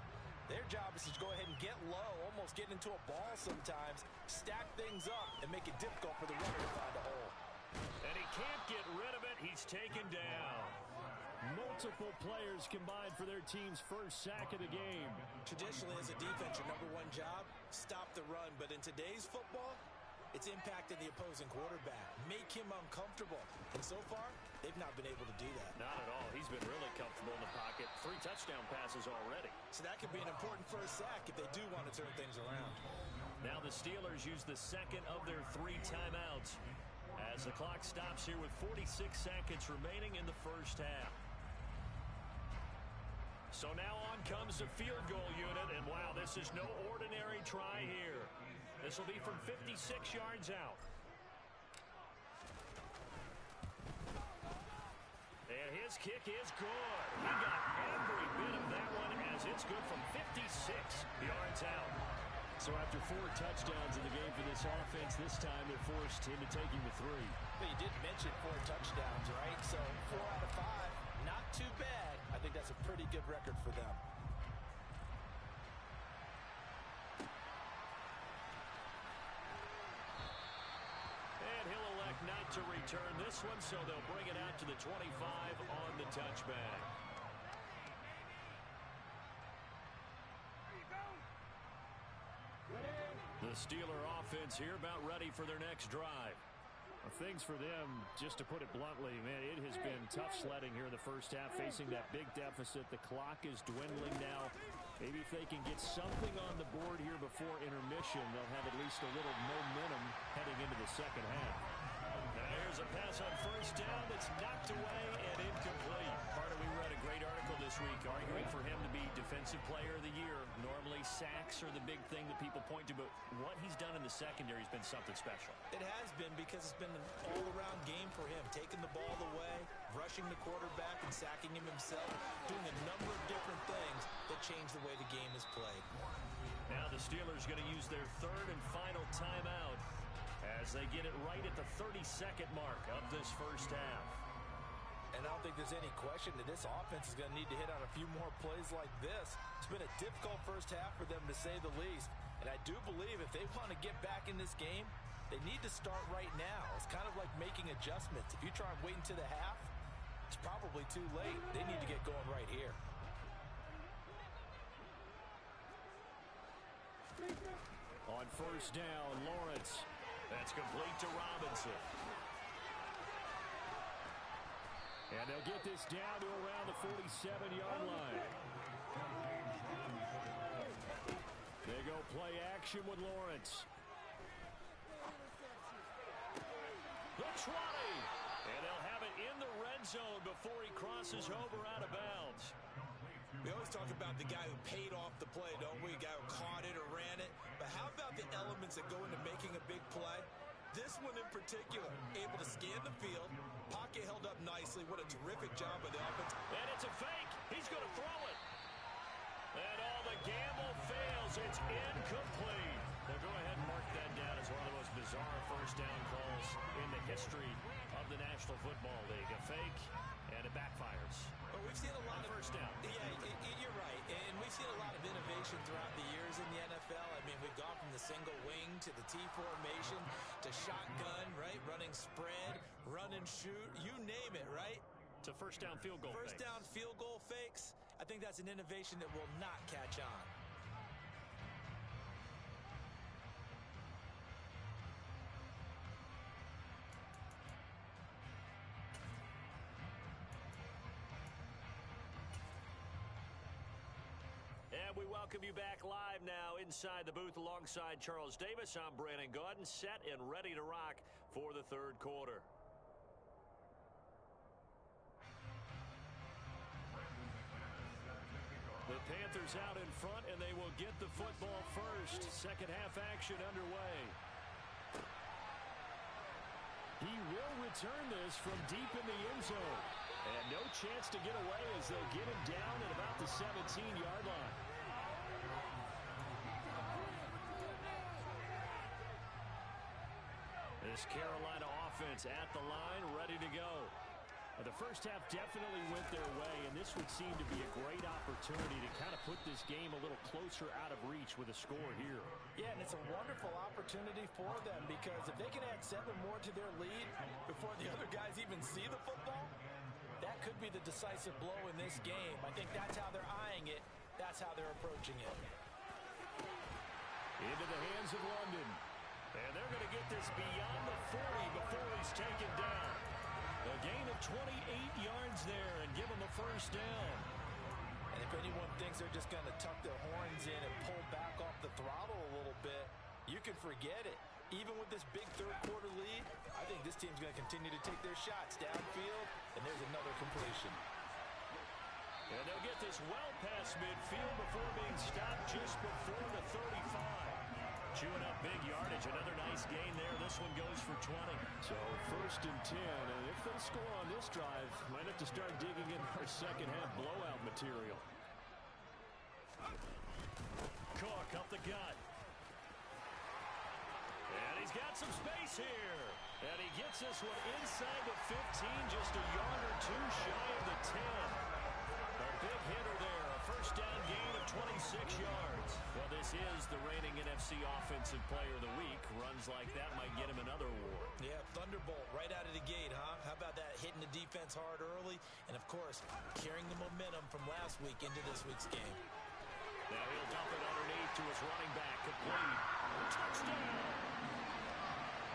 their job is to go ahead and get low, almost get into a ball sometimes, stack things up, and make it difficult for the runner to find a hole. And he can't get rid of it. He's taken down. Multiple players combined for their team's first sack of the game. Traditionally, as a defense, your number one job, stop the run. But in today's football, it's impacting the opposing quarterback. Make him uncomfortable. And so far, they've not been able to do that. Not at all. He's been really comfortable in the pocket. 3 touchdown passes already. So that could be an important first sack if they do want to turn things around. Now the Steelers use the second of their 3 timeouts as the clock stops here with 46 seconds remaining in the first half. So now on comes the field goal unit, and wow, this is no ordinary try here. This will be from 56 yards out. And his kick is good. He got every bit of that one as it's good from 56 yards out. So after 4 touchdowns in the game for this offense, this time they're forced into taking the 3. But you did mention 4 touchdowns, right? So 4 out of 5, not too bad. I think that's a pretty good record for them. And he'll elect not to return this one, so they'll bring it out to the 25 on the touchback. The Steeler offense here about ready for their next drive. Well, things for them, just to put it bluntly, man, it has been tough sledding here in the first half, facing that big deficit. The clock is dwindling now. Maybe if they can get something on the board here before intermission, they'll have at least a little momentum heading into the second half. Now here's a pass on first down that's knocked away and incomplete. Carter, we read a great article this week arguing for him to be Defensive Player of the Year. Normally sacks are the big thing that people point to, but what he's done in the secondary has been something special. It has been, because it's been an all-around game for him. Taking the ball away, rushing the quarterback, and sacking him himself. Doing a number of different things that change the way the game is played. Now the Steelers going to use their 3rd and final timeout as they get it right at the 32nd mark of this first half. And I don't think there's any question that this offense is going to need to hit on a few more plays like this. It's been a difficult first half for them, to say the least. And I do believe if they want to get back in this game, they need to start right now. It's kind of like making adjustments. If you try and wait until the half, it's probably too late. They need to get going right here. On first down, Lawrence. That's complete to Robinson. And they'll get this down to around the 47-yard line. They go play action with Lawrence. The 20. And they'll have it in the red zone before he crosses over out of bounds. We always talk about the guy who paid off the play, don't we? The guy who caught it or ran it. But how about the elements that go into making a big play? This one in particular, able to scan the field, pocket held up nicely. What a terrific job by the offense. And it's a fake. He's going to throw it. And all the gamble fails. It's incomplete. They'll go ahead and mark that down as one of the most bizarre first down calls in the history of the National Football League. A fake, and it backfires. Well, we've seen a lot of first down. Yeah, you're right. And we've seen a lot of innovation throughout the years in the NFL. I mean, we've gone from the single wing to the T formation to shotgun, right? Running spread, run and shoot, you name it, right? To first down field goal First down field goal fakes. I think that's an innovation that will not catch on. And we welcome you back live now inside the booth alongside Charles Davis. I'm Brandon Gaudin, set and ready to rock for the third quarter. The Panthers out in front, and they will get the football first. Second half action underway. He will return this from deep in the end zone. And no chance to get away as they'll get him down at about the 17-yard line. This Carolina offense at the line, ready to go. The first half definitely went their way, and this would seem to be a great opportunity to kind of put this game a little closer out of reach with a score here. Yeah, and it's a wonderful opportunity for them because if they can add 7 more to their lead before the other guys even see the football, that could be the decisive blow in this game. I think that's how they're eyeing it. That's how they're approaching it. Into the hands of London. And they're going to get this beyond the 40 before he's taken down. A gain of 28 yards there and give them a first down. And if anyone thinks they're just going to tuck their horns in and pull back off the throttle a little bit, you can forget it. Even with this big third-quarter lead, I think this team's going to continue to take their shots downfield, and there's another completion. And they'll get this well past midfield before being stopped just before the 35. Chewing up big yardage. Another nice gain there. This one goes for 20. So first and 10. And if they score on this drive, might have to start digging in our second half blowout material. Cook up the gut. And he's got some space here. And he gets this one inside the 15, just a yard or two shy of the 10. A big hitter there, a first down gain of 26 yards. Well, this is the reigning NFC Offensive Player of the Week. Runs like that might get him another award. Yeah, Thunderbolt right out of the gate, huh? How about that, hitting the defense hard early? And, of course, carrying the momentum from last week into this week's game. Now he'll dump it underneath to his running back. Complete. Touchdown!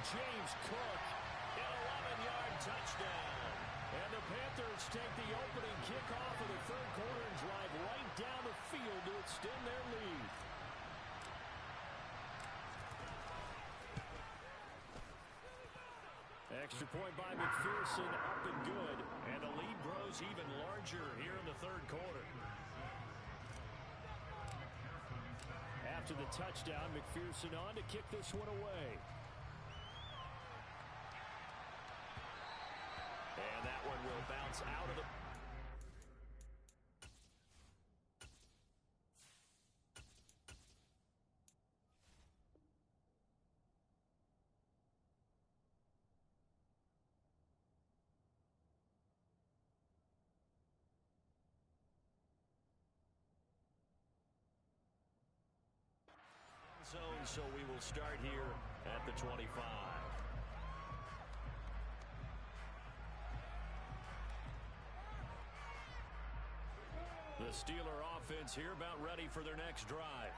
James Cook, an 11-yard touchdown. And the Panthers take the opening kickoff of the third quarter and drive right down the field to extend their lead. Extra point by McPherson, up and good. And the lead grows even larger here in the third quarter. After the touchdown, McPherson on to kick this one away. And that one will bounce out of the... zone, so we will start here at the 25. The Steeler offense here about ready for their next drive.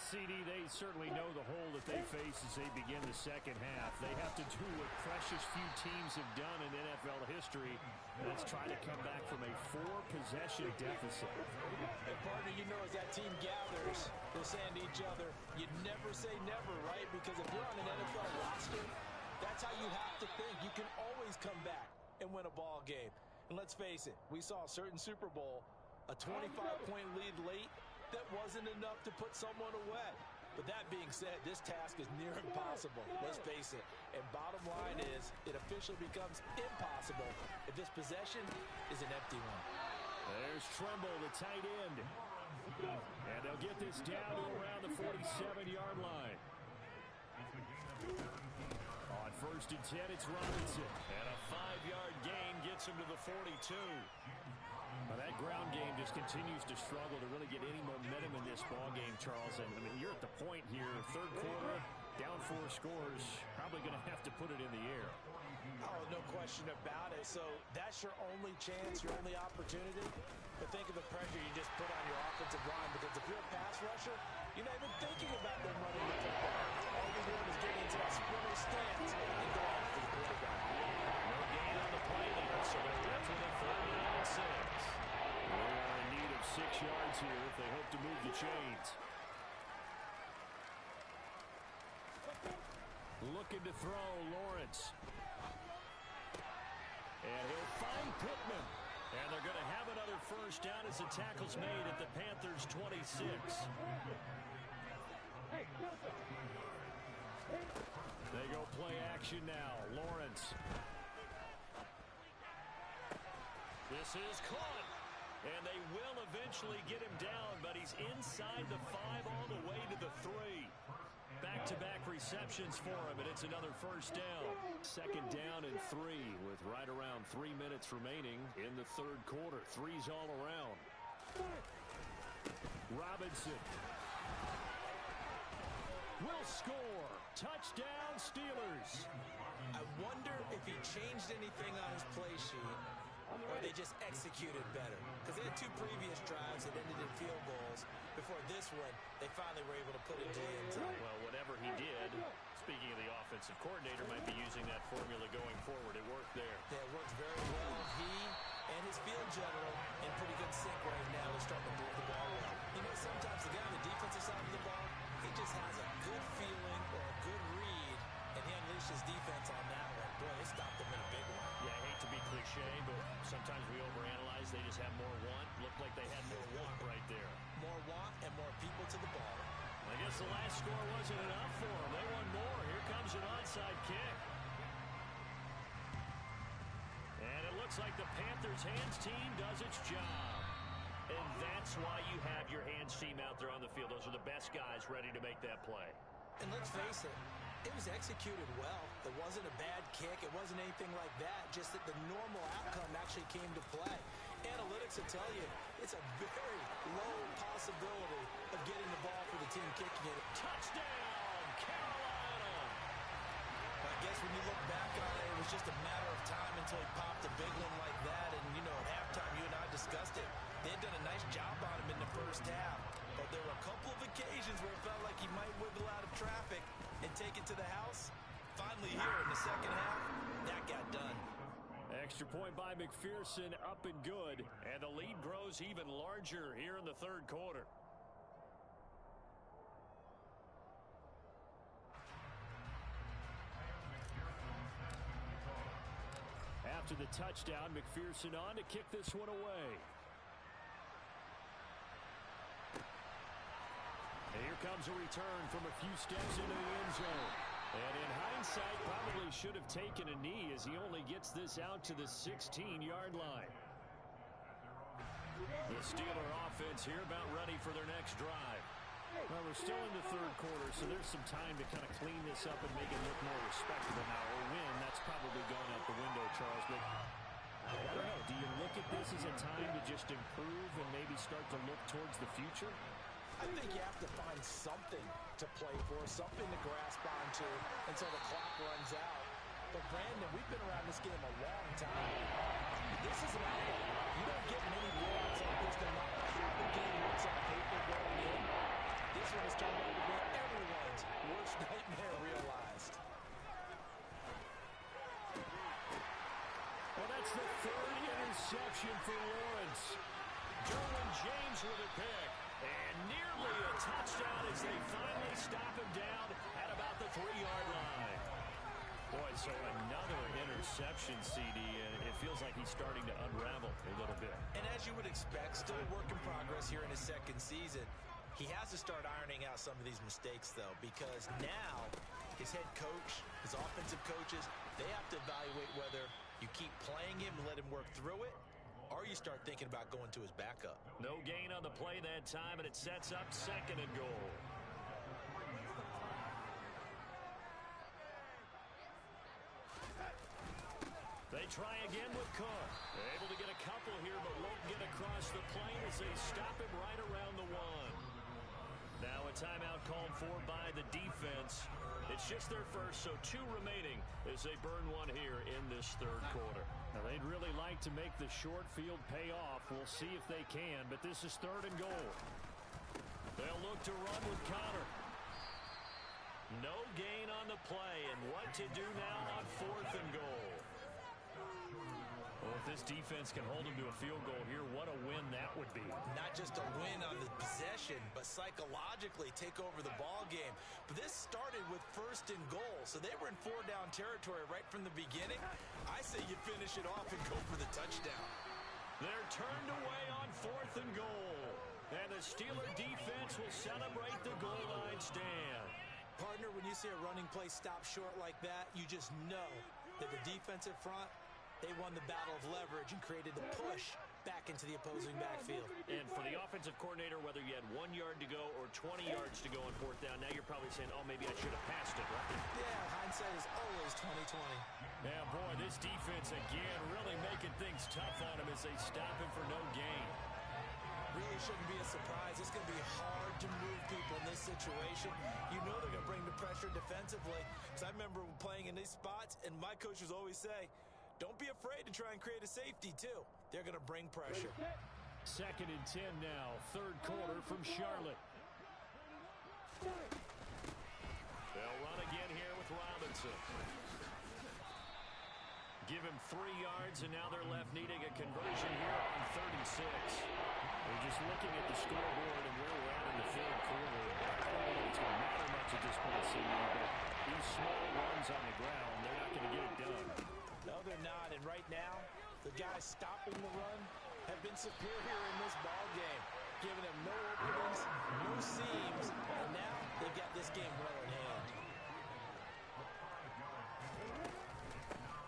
CD, they certainly know the hole that they face as they begin the second half. They have to do what precious few teams have done in NFL history. Let's try to come back from a 4-possession deficit. And partner, you know, as that team gathers, they're saying to each other, you never say never, right? Because if you're on an NFL roster, that's how you have to think. You can always come back and win a ball game. And let's face it, we saw a certain Super Bowl, a 25-point lead late, that wasn't enough to put someone away. But that being said, this task is near impossible. Let's face it. And bottom line is, it officially becomes impossible if this possession is an empty one. There's Tremble, the tight end. And they'll get this down to around the 47-yard line. On first and 10, it's Robinson. And a 5-yard gain gets him to the 42. Now that ground game just continues to struggle to really get any momentum in this ball game, Charles. And I mean, you're at the point here, third quarter, down 4 scores, probably going to have to put it in the air. Oh, no question about it. So that's your only chance, your only opportunity. But think of the pressure you just put on your offensive line, because if you're a pass rusher, you're not even thinking about them running the football. All you're doing is getting into that sprinter stance and go after the quarterback. No gain on the play there, so they're left with a 39-6. They are in need of 6 yards here if they hope to move the chains. Looking to throw, Lawrence. And he'll find Pittman. And they're going to have another first down as the tackle's made at the Panthers' 26. They go play action now. Lawrence. This is caught. And they will eventually get him down, but he's inside the 5 all the way to the 3. Back-to-back receptions for him, and it's another first down. Second down and 3 with right around 3 minutes remaining in the third quarter. 3's all around. Robinson will score. Touchdown, Steelers. I wonder if he changed anything on his play sheet or they just executed better. Because they had 2 previous drives that ended in field goals. Before this one, they finally were able to put it into the end zone. Well, whatever he did, speaking of the offensive coordinator, might be using that formula going forward. It worked there. Yeah, it worked very well. He and his field general in pretty good sync right now. They're starting to move the ball well. You know, sometimes the guy on the defensive side of the ball, he just has a good feeling or a good read, and he unleashed his defense on that one. Boy, they stopped him in a big one. Yeah, I hate to be cliche, but sometimes we overanalyze. They just have more want. Looked like they had more want right there. More want and more people to the ball. I guess the last score wasn't enough for them. They want more. Here comes an onside kick. And it looks like the Panthers' hands team does its job. And that's why you have your hands team out there on the field. Those are the best guys ready to make that play. And let's face it, it was executed well. It wasn't a bad kick. It wasn't anything like that. Just that the normal outcome actually came to play. Analytics will tell you it's a very low possibility of getting the ball for the team kicking it. Touchdown, Carolina! I guess when you look back on it, it was just a matter of time until he popped a big one like that. And, you know, at halftime, you and I discussed it. They had done a nice job on him in the first half. But there were a couple of occasions where it felt like he might wiggle out of traffic and take it to the house. Finally here in the second half, that got done. Extra point by McPherson, up and good. And the lead grows even larger here in the third quarter. After the touchdown, McPherson on to kick this one away. And here comes a return from a few steps into the end zone. And in hindsight, probably should have taken a knee as he only gets this out to the 16-yard line. The Steeler offense here about ready for their next drive. Well, we're still in the third quarter, so there's some time to kind of clean this up and make it look more respectable now. Or win, that's probably gone out the window, Charles. But I don't know, do you look at this as a time to just improve and maybe start to look towards the future? I think you have to find something to play for, something to grasp onto until the clock runs out. But, Brandon, we've been around this game a long time. This is an outlet. You don't get many blowouts like this no matter how the game looks on paper going in. This one has turned out to be everyone's worst nightmare realized. Well, that's the third interception for Lawrence. Derwin James with a pick. And nearly a touchdown as they finally stop him down at about the 3-yard line. Boy, so another interception, CD, and it feels like he's starting to unravel a little bit. And as you would expect, still a work in progress here in his second season. He has to start ironing out some of these mistakes, though, because now his head coach, his offensive coaches, they have to evaluate whether you keep playing him and let him work through it, or you start thinking about going to his backup. No gain on the play that time, and it sets up second and goal. They try again with Cook. They're able to get a couple here, but won't get across the plane as they stop him right around the 1. Now a timeout called for by the defense. It's just their first, so 2 remaining as they burn one here in this third quarter. Now they'd really like to make the short field pay off. We'll see if they can, but this is third and goal. They'll look to run with Connor. No gain on the play, and what to do now on 4th and goal. Well, if this defense can hold him to a field goal here, what a win that would be. Not just a win on the possession, but psychologically take over the ball game. But this started with 1st and goal, so they were in 4-down territory right from the beginning. I say you finish it off and go for the touchdown. They're turned away on 4th and goal. And the Steeler defense will celebrate the goal line stand. Partner, when you see a running play stop short like that, you just know that the defensive front, they won the battle of leverage and created the push back into the opposing backfield. And for the offensive coordinator, whether you had 1 yard to go or 20 yards to go on 4th down, now you're probably saying, oh, maybe I should have passed it, right? Yeah, hindsight is always 20/20. Yeah, boy, this defense again really making things tough on him as they stop him for no gain. Really shouldn't be a surprise. It's going to be hard to move people in this situation. You know they're going to bring the pressure defensively. Because I remember playing in these spots, and my coaches always say, don't be afraid to try and create a safety, too. They're going to bring pressure. 2nd and 10 now, 3rd quarter from Charlotte. They'll run again here with Robinson. Give him 3 yards, and now they're left needing a conversion here on 36. We're just looking at the scoreboard and where we're at in the 3rd quarter. I don't know if it's going to matter much at this point, CE, but these small runs on the ground, they're not going to get it done. No, they're not. And right now, the guys stopping the run have been superior in this ball game, giving them no openings, no seams, and now they've got this game well in hand.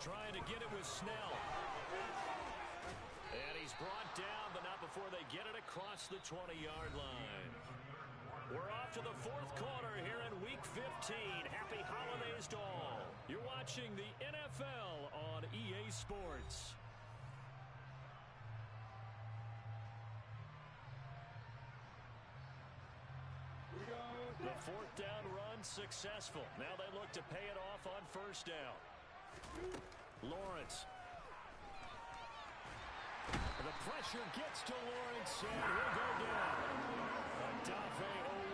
Trying to get it with Snell. And he's brought down, but not before they get it across the 20-yard line. We're off to the 4th quarter here in Week 15. Happy holidays to all. You're watching the NFL on EA Sports. The 4th down run successful. Now they look to pay it off on 1st down. Lawrence. The pressure gets to Lawrence, and he'll go down. Adafe Owe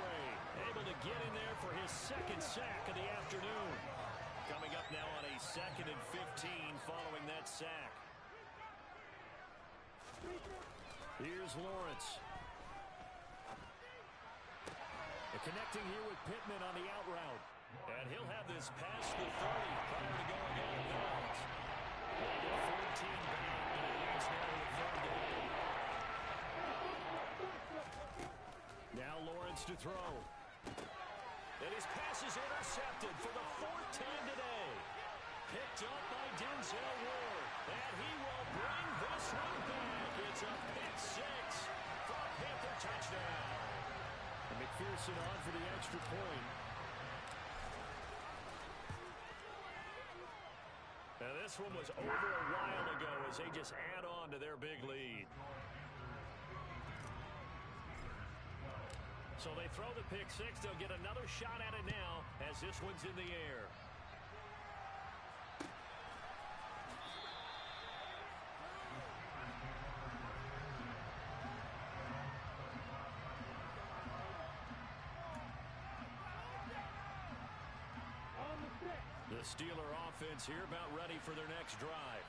able to get in there for his 2nd sack of the afternoon. Coming up now on a 2nd and 15 following that sack. Here's Lawrence. Connecting here with Pittman on the out route. And he'll have this past the 30 prior to going out of bounds. They get 14 back, and it leads now to the 3rd down. Now Lawrence to throw. And his pass is intercepted for the 4th time today. Picked up by Denzel Ward. And he will bring this one back. It's a pick 6 for a Panther touchdown. And McPherson on for the extra point. Now this one was over a while ago as they just add on to their big lead. So they throw the pick 6. They'll get another shot at it now as this one's in the air. The Steeler offense here about ready for their next drive.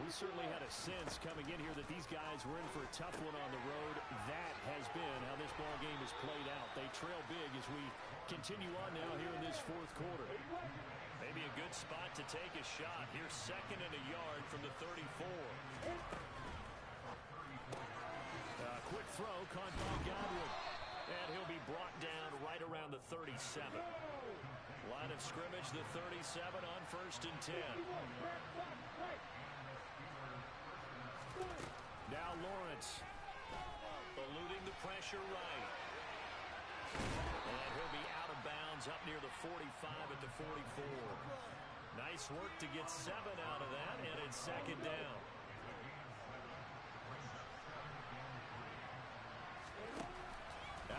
We certainly had a sense coming in here that these guys were in for a tough one on the road. That has been how this ball game has played out. They trail big as we continue on now here in this 4th quarter. Maybe a good spot to take a shot. Here's 2nd and a yard from the 34. Quick throw caught by Godwin. And he'll be brought down right around the 37. Line of scrimmage, the 37 on 1st and 10. Now Lawrence. Eluding the pressure right. And he'll be out of bounds up near the 45 at the 44. Nice work to get 7 out of that, and it's 2nd down.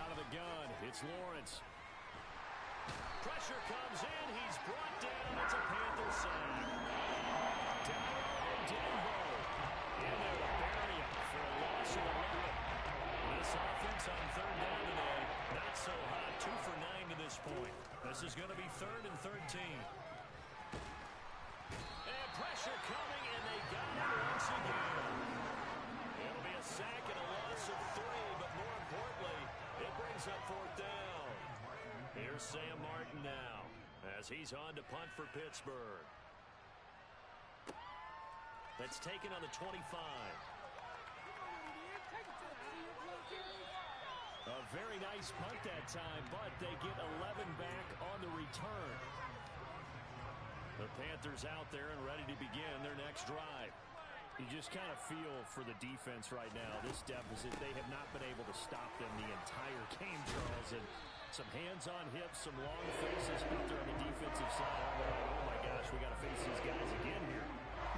Out of the gun, it's Lawrence. Pressure comes in. He's brought down. It's a Panther sack. Denbo in there to bury him for a loss of 11. This offense on 3rd down today, not so hot. 2 for 9 to this point. This is going to be 3rd and 13. And pressure coming, and they got it once again. It'll be a sack and a loss of 3, but more importantly, it brings up 4th down. Here's Sam Martin now as he's on to punt for Pittsburgh. That's taken on the 25. very nice punt that time, but they get 11 back on the return. The Panthers out there and ready to begin their next drive. You just kind of feel for the defense right now. This deficit, they have not been able to stop them the entire game, Charles. And some hands on hips, some long faces out there on the defensive side. Oh my gosh, we got to face these guys again here.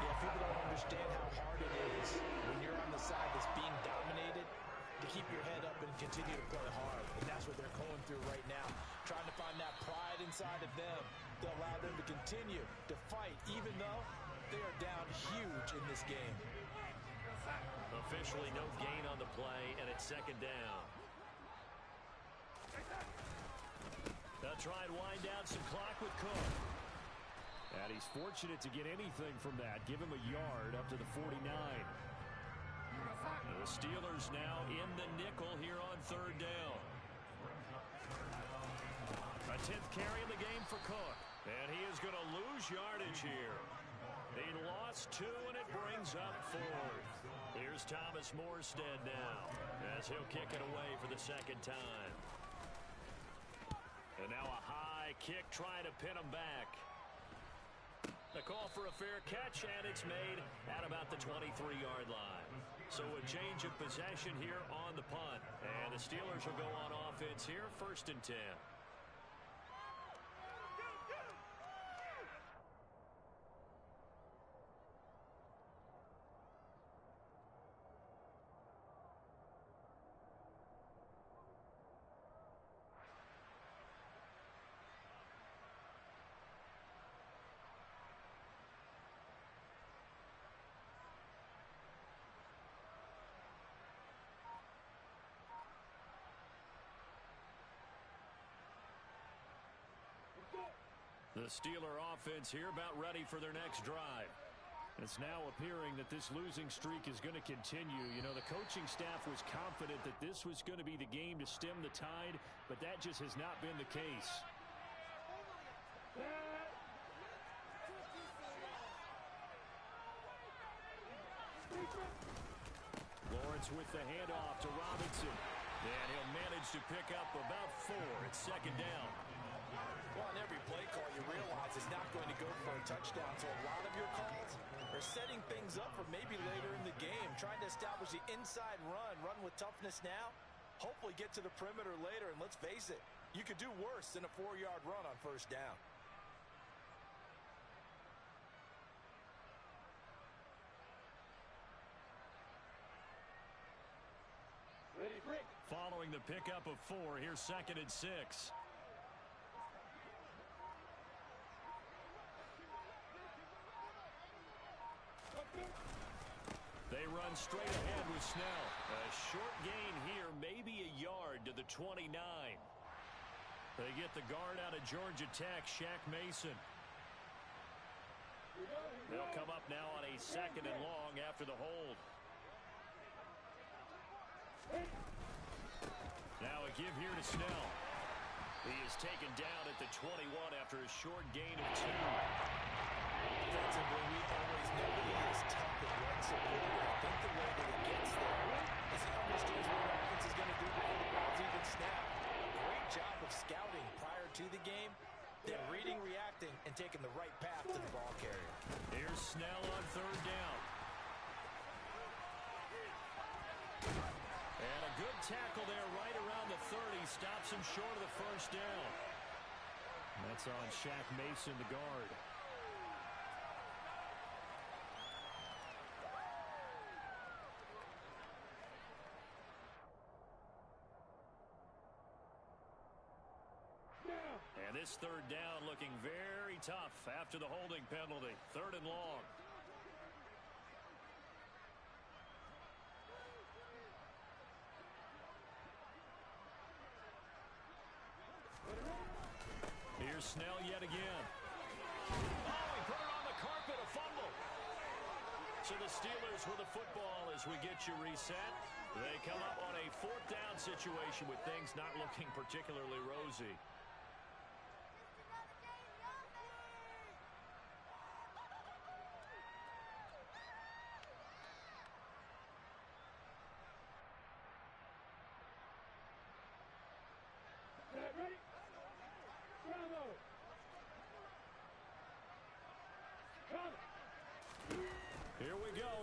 Yeah, people don't understand how hard it is when you're on the side that's being dominated to keep your head up and continue to play hard. And that's what they're going through right now, trying to find that pride inside of them to allow them to continue to fight, even though they are down huge in this game. Officially no gain on the play, and it's second down. They'll try and wind down some clock with Cook. And he's fortunate to get anything from that. Give him a yard up to the 49. The Steelers now in the nickel here on third down. A 10th carry in the game for Cook. And he is going to lose yardage here. He lost 2, and it brings up 4th. Here's Thomas Morstead now as he'll kick it away for the second time. And now a high kick trying to pin him back. The call for a fair catch, and it's made at about the 23-yard line. So a change of possession here on the punt. And the Steelers will go on offense here, 1st and 10. The Steeler offense here about ready for their next drive. It's now appearing that this losing streak is going to continue. You know, the coaching staff was confident that this was going to be the game to stem the tide, but that just has not been the case. Lawrence with the handoff to Robinson. And he'll manage to pick up about 4. It's second down. Well, on every play call, you realize it's not going to go for a touchdown. So a lot of your calls are setting things up for maybe later in the game, trying to establish the inside run with toughness now, hopefully get to the perimeter later. And let's face it, you could do worse than a 4-yard run on first down. Following the pickup of 4, here's 2nd and 6. They run straight ahead with Snell. A short gain here, maybe a yard to the 29. They get the guard out of Georgia Tech, Shaq Mason. They'll come up now on a 2nd and long after the hold. Now a give here to Snell. He is taken down at the 21 after a short gain of 2. Defensively, we always know that he is tough and run support. I think the way that he gets there is he understands what the offense is going to do before the ball's even snapped. Great job of scouting prior to the game, then reading, reacting, and taking the right path to the ball carrier. Here's Snell on 3rd down. And a good tackle there right around the 30. Stops him short of the first down. And that's on Shaq Mason, the guard. And this 3rd down looking very tough after the holding penalty. 3rd and long. Here's Snell yet again. Oh, he put it on the carpet, a fumble. So the Steelers with the football as we get you reset. They come up on a 4th down situation with things not looking particularly rosy.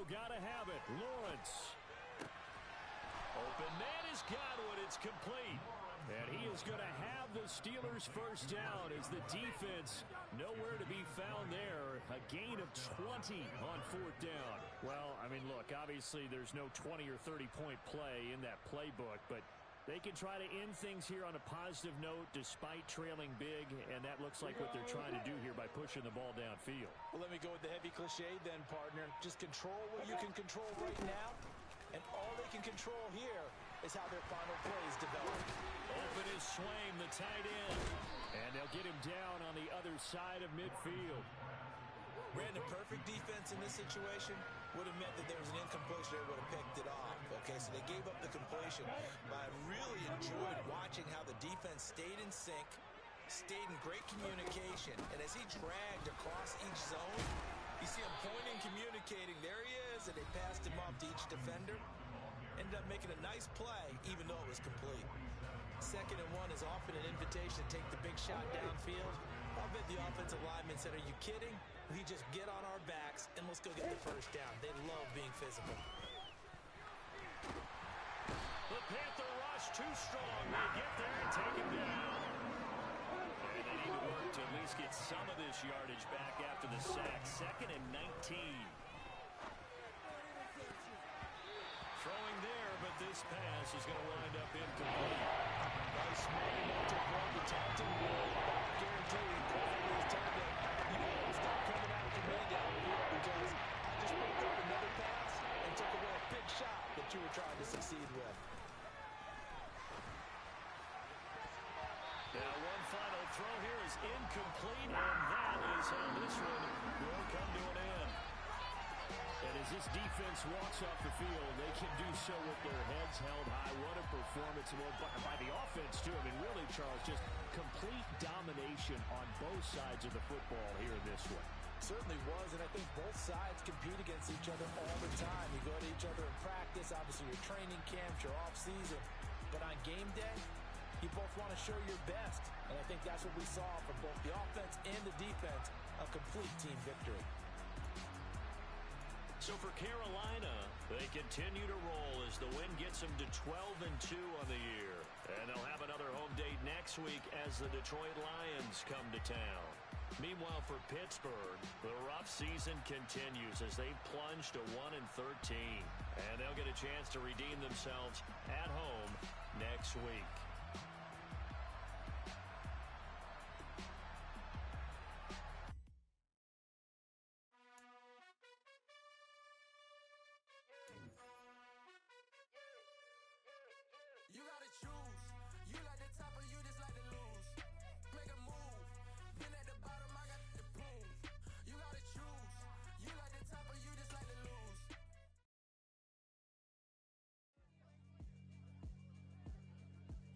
throw, gotta have it. Lawrence. Open man has got one. It's complete. And he is going to have the Steelers first down as the defense nowhere to be found there. A gain of 20 on fourth down. Well, I mean, look, obviously there's no 20 or 30-point play in that playbook, but they can try to end things here on a positive note despite trailing big, and that looks like what they're trying to do here by pushing the ball downfield. Well, let me go with the heavy cliche then, partner. Just control what you can control right now, and all they can control here is how their final plays develop. Open is Swaim, the tight end, and they'll get him down on the other side of midfield. Brandon, perfect defense in this situation would have meant that there was an incompletion. They would have picked it off. Okay, so they gave up the completion. But I really enjoyed watching how the defense stayed in sync, stayed in great communication. And as he dragged across each zone, you see him pointing, communicating. There he is, and they passed him off to each defender. Ended up making a nice play, even though it was complete. 2nd and 1 is often an invitation to take the big shot downfield. I'll bet the offensive lineman said, are you kidding? We just get on our backs and let's go get the first down. They love being physical. The Panther rush too strong. They get there and take him down. And they need to work to at least get some of this yardage back after the sack. 2nd and 19. Throwing there, but this pass is going to wind up incomplete. Nice smart enough to avoid the taunting. I guarantee you, perfectly is target. You know, stop coming after me down here because I just picked up another pass and took away a big shot that you were trying to succeed with. Now one final throw here is incomplete, and that is how this one will come to an end. And as this defense walks off the field, they can do so with their heads held high. What a performance by the offense, too. I mean, really, Charles, just complete domination on both sides of the football here in this one. Certainly was, and I think both sides compete against each other all the time. You go to each other in practice, obviously your training camps, your off-season. But on game day, you both want to show your best. And I think that's what we saw from both the offense and the defense, a complete team victory. So for Carolina, they continue to roll as the win gets them to 12-2 on the year. And they'll have another home date next week as the Detroit Lions come to town. Meanwhile, for Pittsburgh, the rough season continues as they plunge to 1-13. And they'll get a chance to redeem themselves at home next week. You gotta choose. You like the top or you just like to lose. Make a move. Been at the bottom, I got the prove. You gotta choose. You like the top or you just like to lose.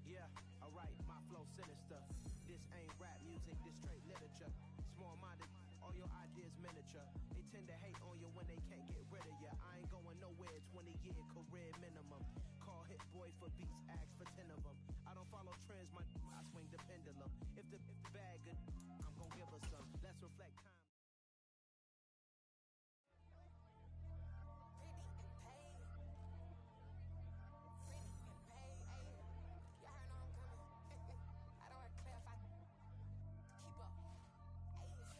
Yeah, alright, my flow sinister. This ain't rap music, this straight literature. Small-minded, all your ideas miniature. They tend to hate on you when they can't get rid of you. I ain't going nowhere, 20-year career minimum. Call hit boy for beats, ask for 10 of them. I don't follow trends, I swing the pendulum. If the bag good, I'm gonna give her some. Let's reflect time.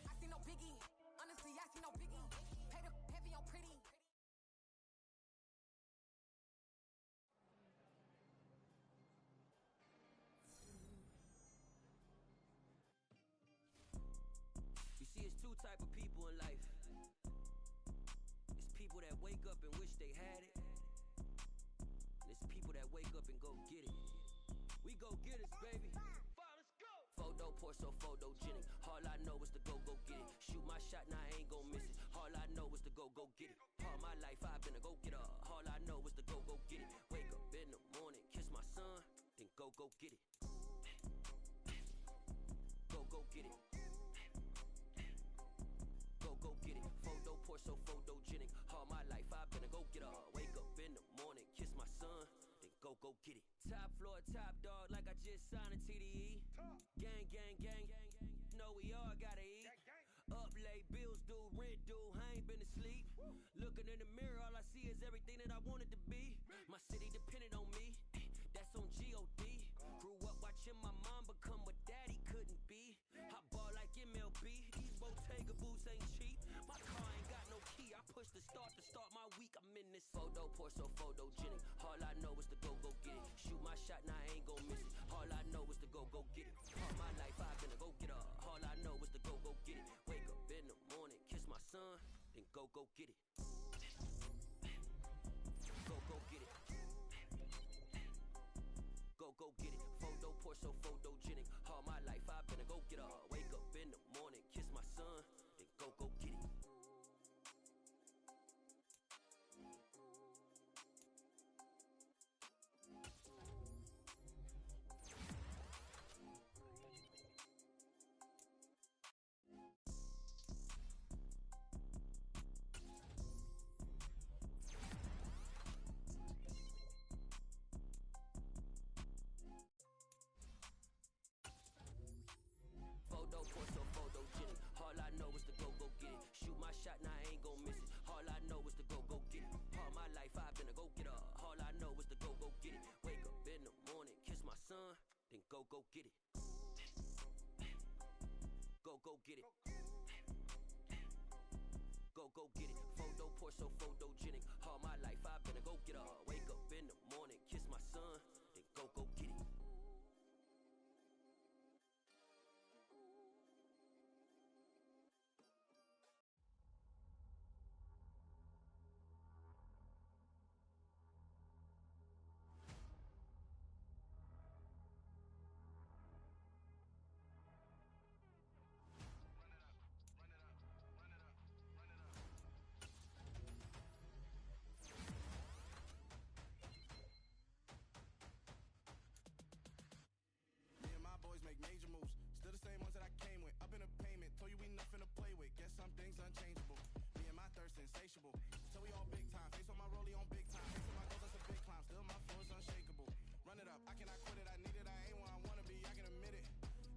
I see no biggie. Honestly, I see no biggie. Pay the heavy on pretty. You see, it's two type of people in life. It's people that wake up and wish they had it. And it's people that wake up and go get it. We go get it, baby. Photo poor, so photogenic. All I know is to go get it. Shoot my shot, now I ain't gon' miss it. All I know is to go get it. All my life I've been a go-getter. All I know is to go get it. Wake up in the morning, kiss my son, then go get it. Go get it. Go get it. Photo poor, so photogenic. All my life I've been a go-getter. Wake up in the morning, kiss my son, then go get it. Top floor, top dog, like I just signed a TDE. Gang, gang, gang, gang, gang. Know we all gotta eat. Up late, bills due, rent due, I ain't been asleep. Looking in the mirror, all I see is everything that I wanted to be. My city depended on me, that's on G.O.D. Grew up watching my mom become what daddy couldn't be. I ball like MLB, these Bottega boots ain't cheap. My car ain't got no key, I push the start to start my week. I'm in this photo, pour so photogenic. All I know is to go get it. Shoot my shot, now I ain't gon' miss it. All I know is to go get it. All my life I've been a go-getter. All I know is to go get it. Wake up in the morning, kiss my son, then go get it. Go get it. Go get it. Photo, pour so photogenic. All my life I've been a go-getter. Wake up in the morning, kiss my son, then go get it. Photo, pour so photogenic. All I know is to go get it. Shoot my shot, now I ain't gon' miss it. All I know is to go get it. All my life I've been a go-getter. All I know is to go get it. Wake up in the morning, kiss my son, then go get it. Go get it. Go get it. Photo, pour so photogenic. All my life I've been a go-getter. Wake up in the morning, kiss my son, then go get it. Boys make major moves, still the same ones that I came with. Up in a payment, told you we nothing to play with. Guess some things unchangeable. Me and my thirst insatiable. So we all big time. Face on my rollie on big time. Face on my goals, that's a big climb. Still my flow is unshakable. Run it up, I cannot quit it. I need it, I ain't where I wanna be. I can admit it.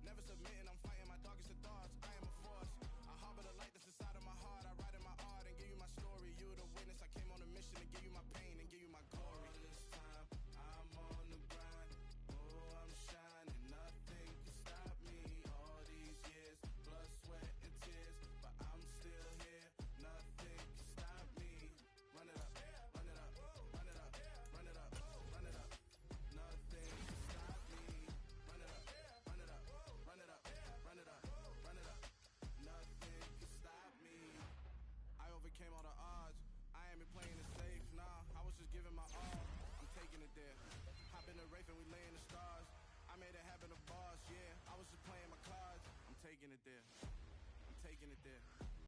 Never submitting, I'm fighting my darkest of thoughts. I am a force. I harbor the light that's inside of my heart. I write in my art and give you my story. You the witness. I came on a mission to give you my pain and give you my glory. All this time, I'm on the grind. Oh, I'm shining. Nothing can stop me. All these years, blood, sweat, and tears, but I'm still here. Nothing can stop me. Run it up, run it up, run it up, run it up, run it up. Nothing can stop me. Run it up, run it up, run it up, run it up, run it up. Nothing can stop me. I overcame all the odds. I ain't been playing it safe, nah. I was just giving my all. I'm taking it there. Hop in the Wraith and we lay in the stars. I made it happen, the boss, yeah. I was just playing my cards. I'm taking it there. I'm taking it there.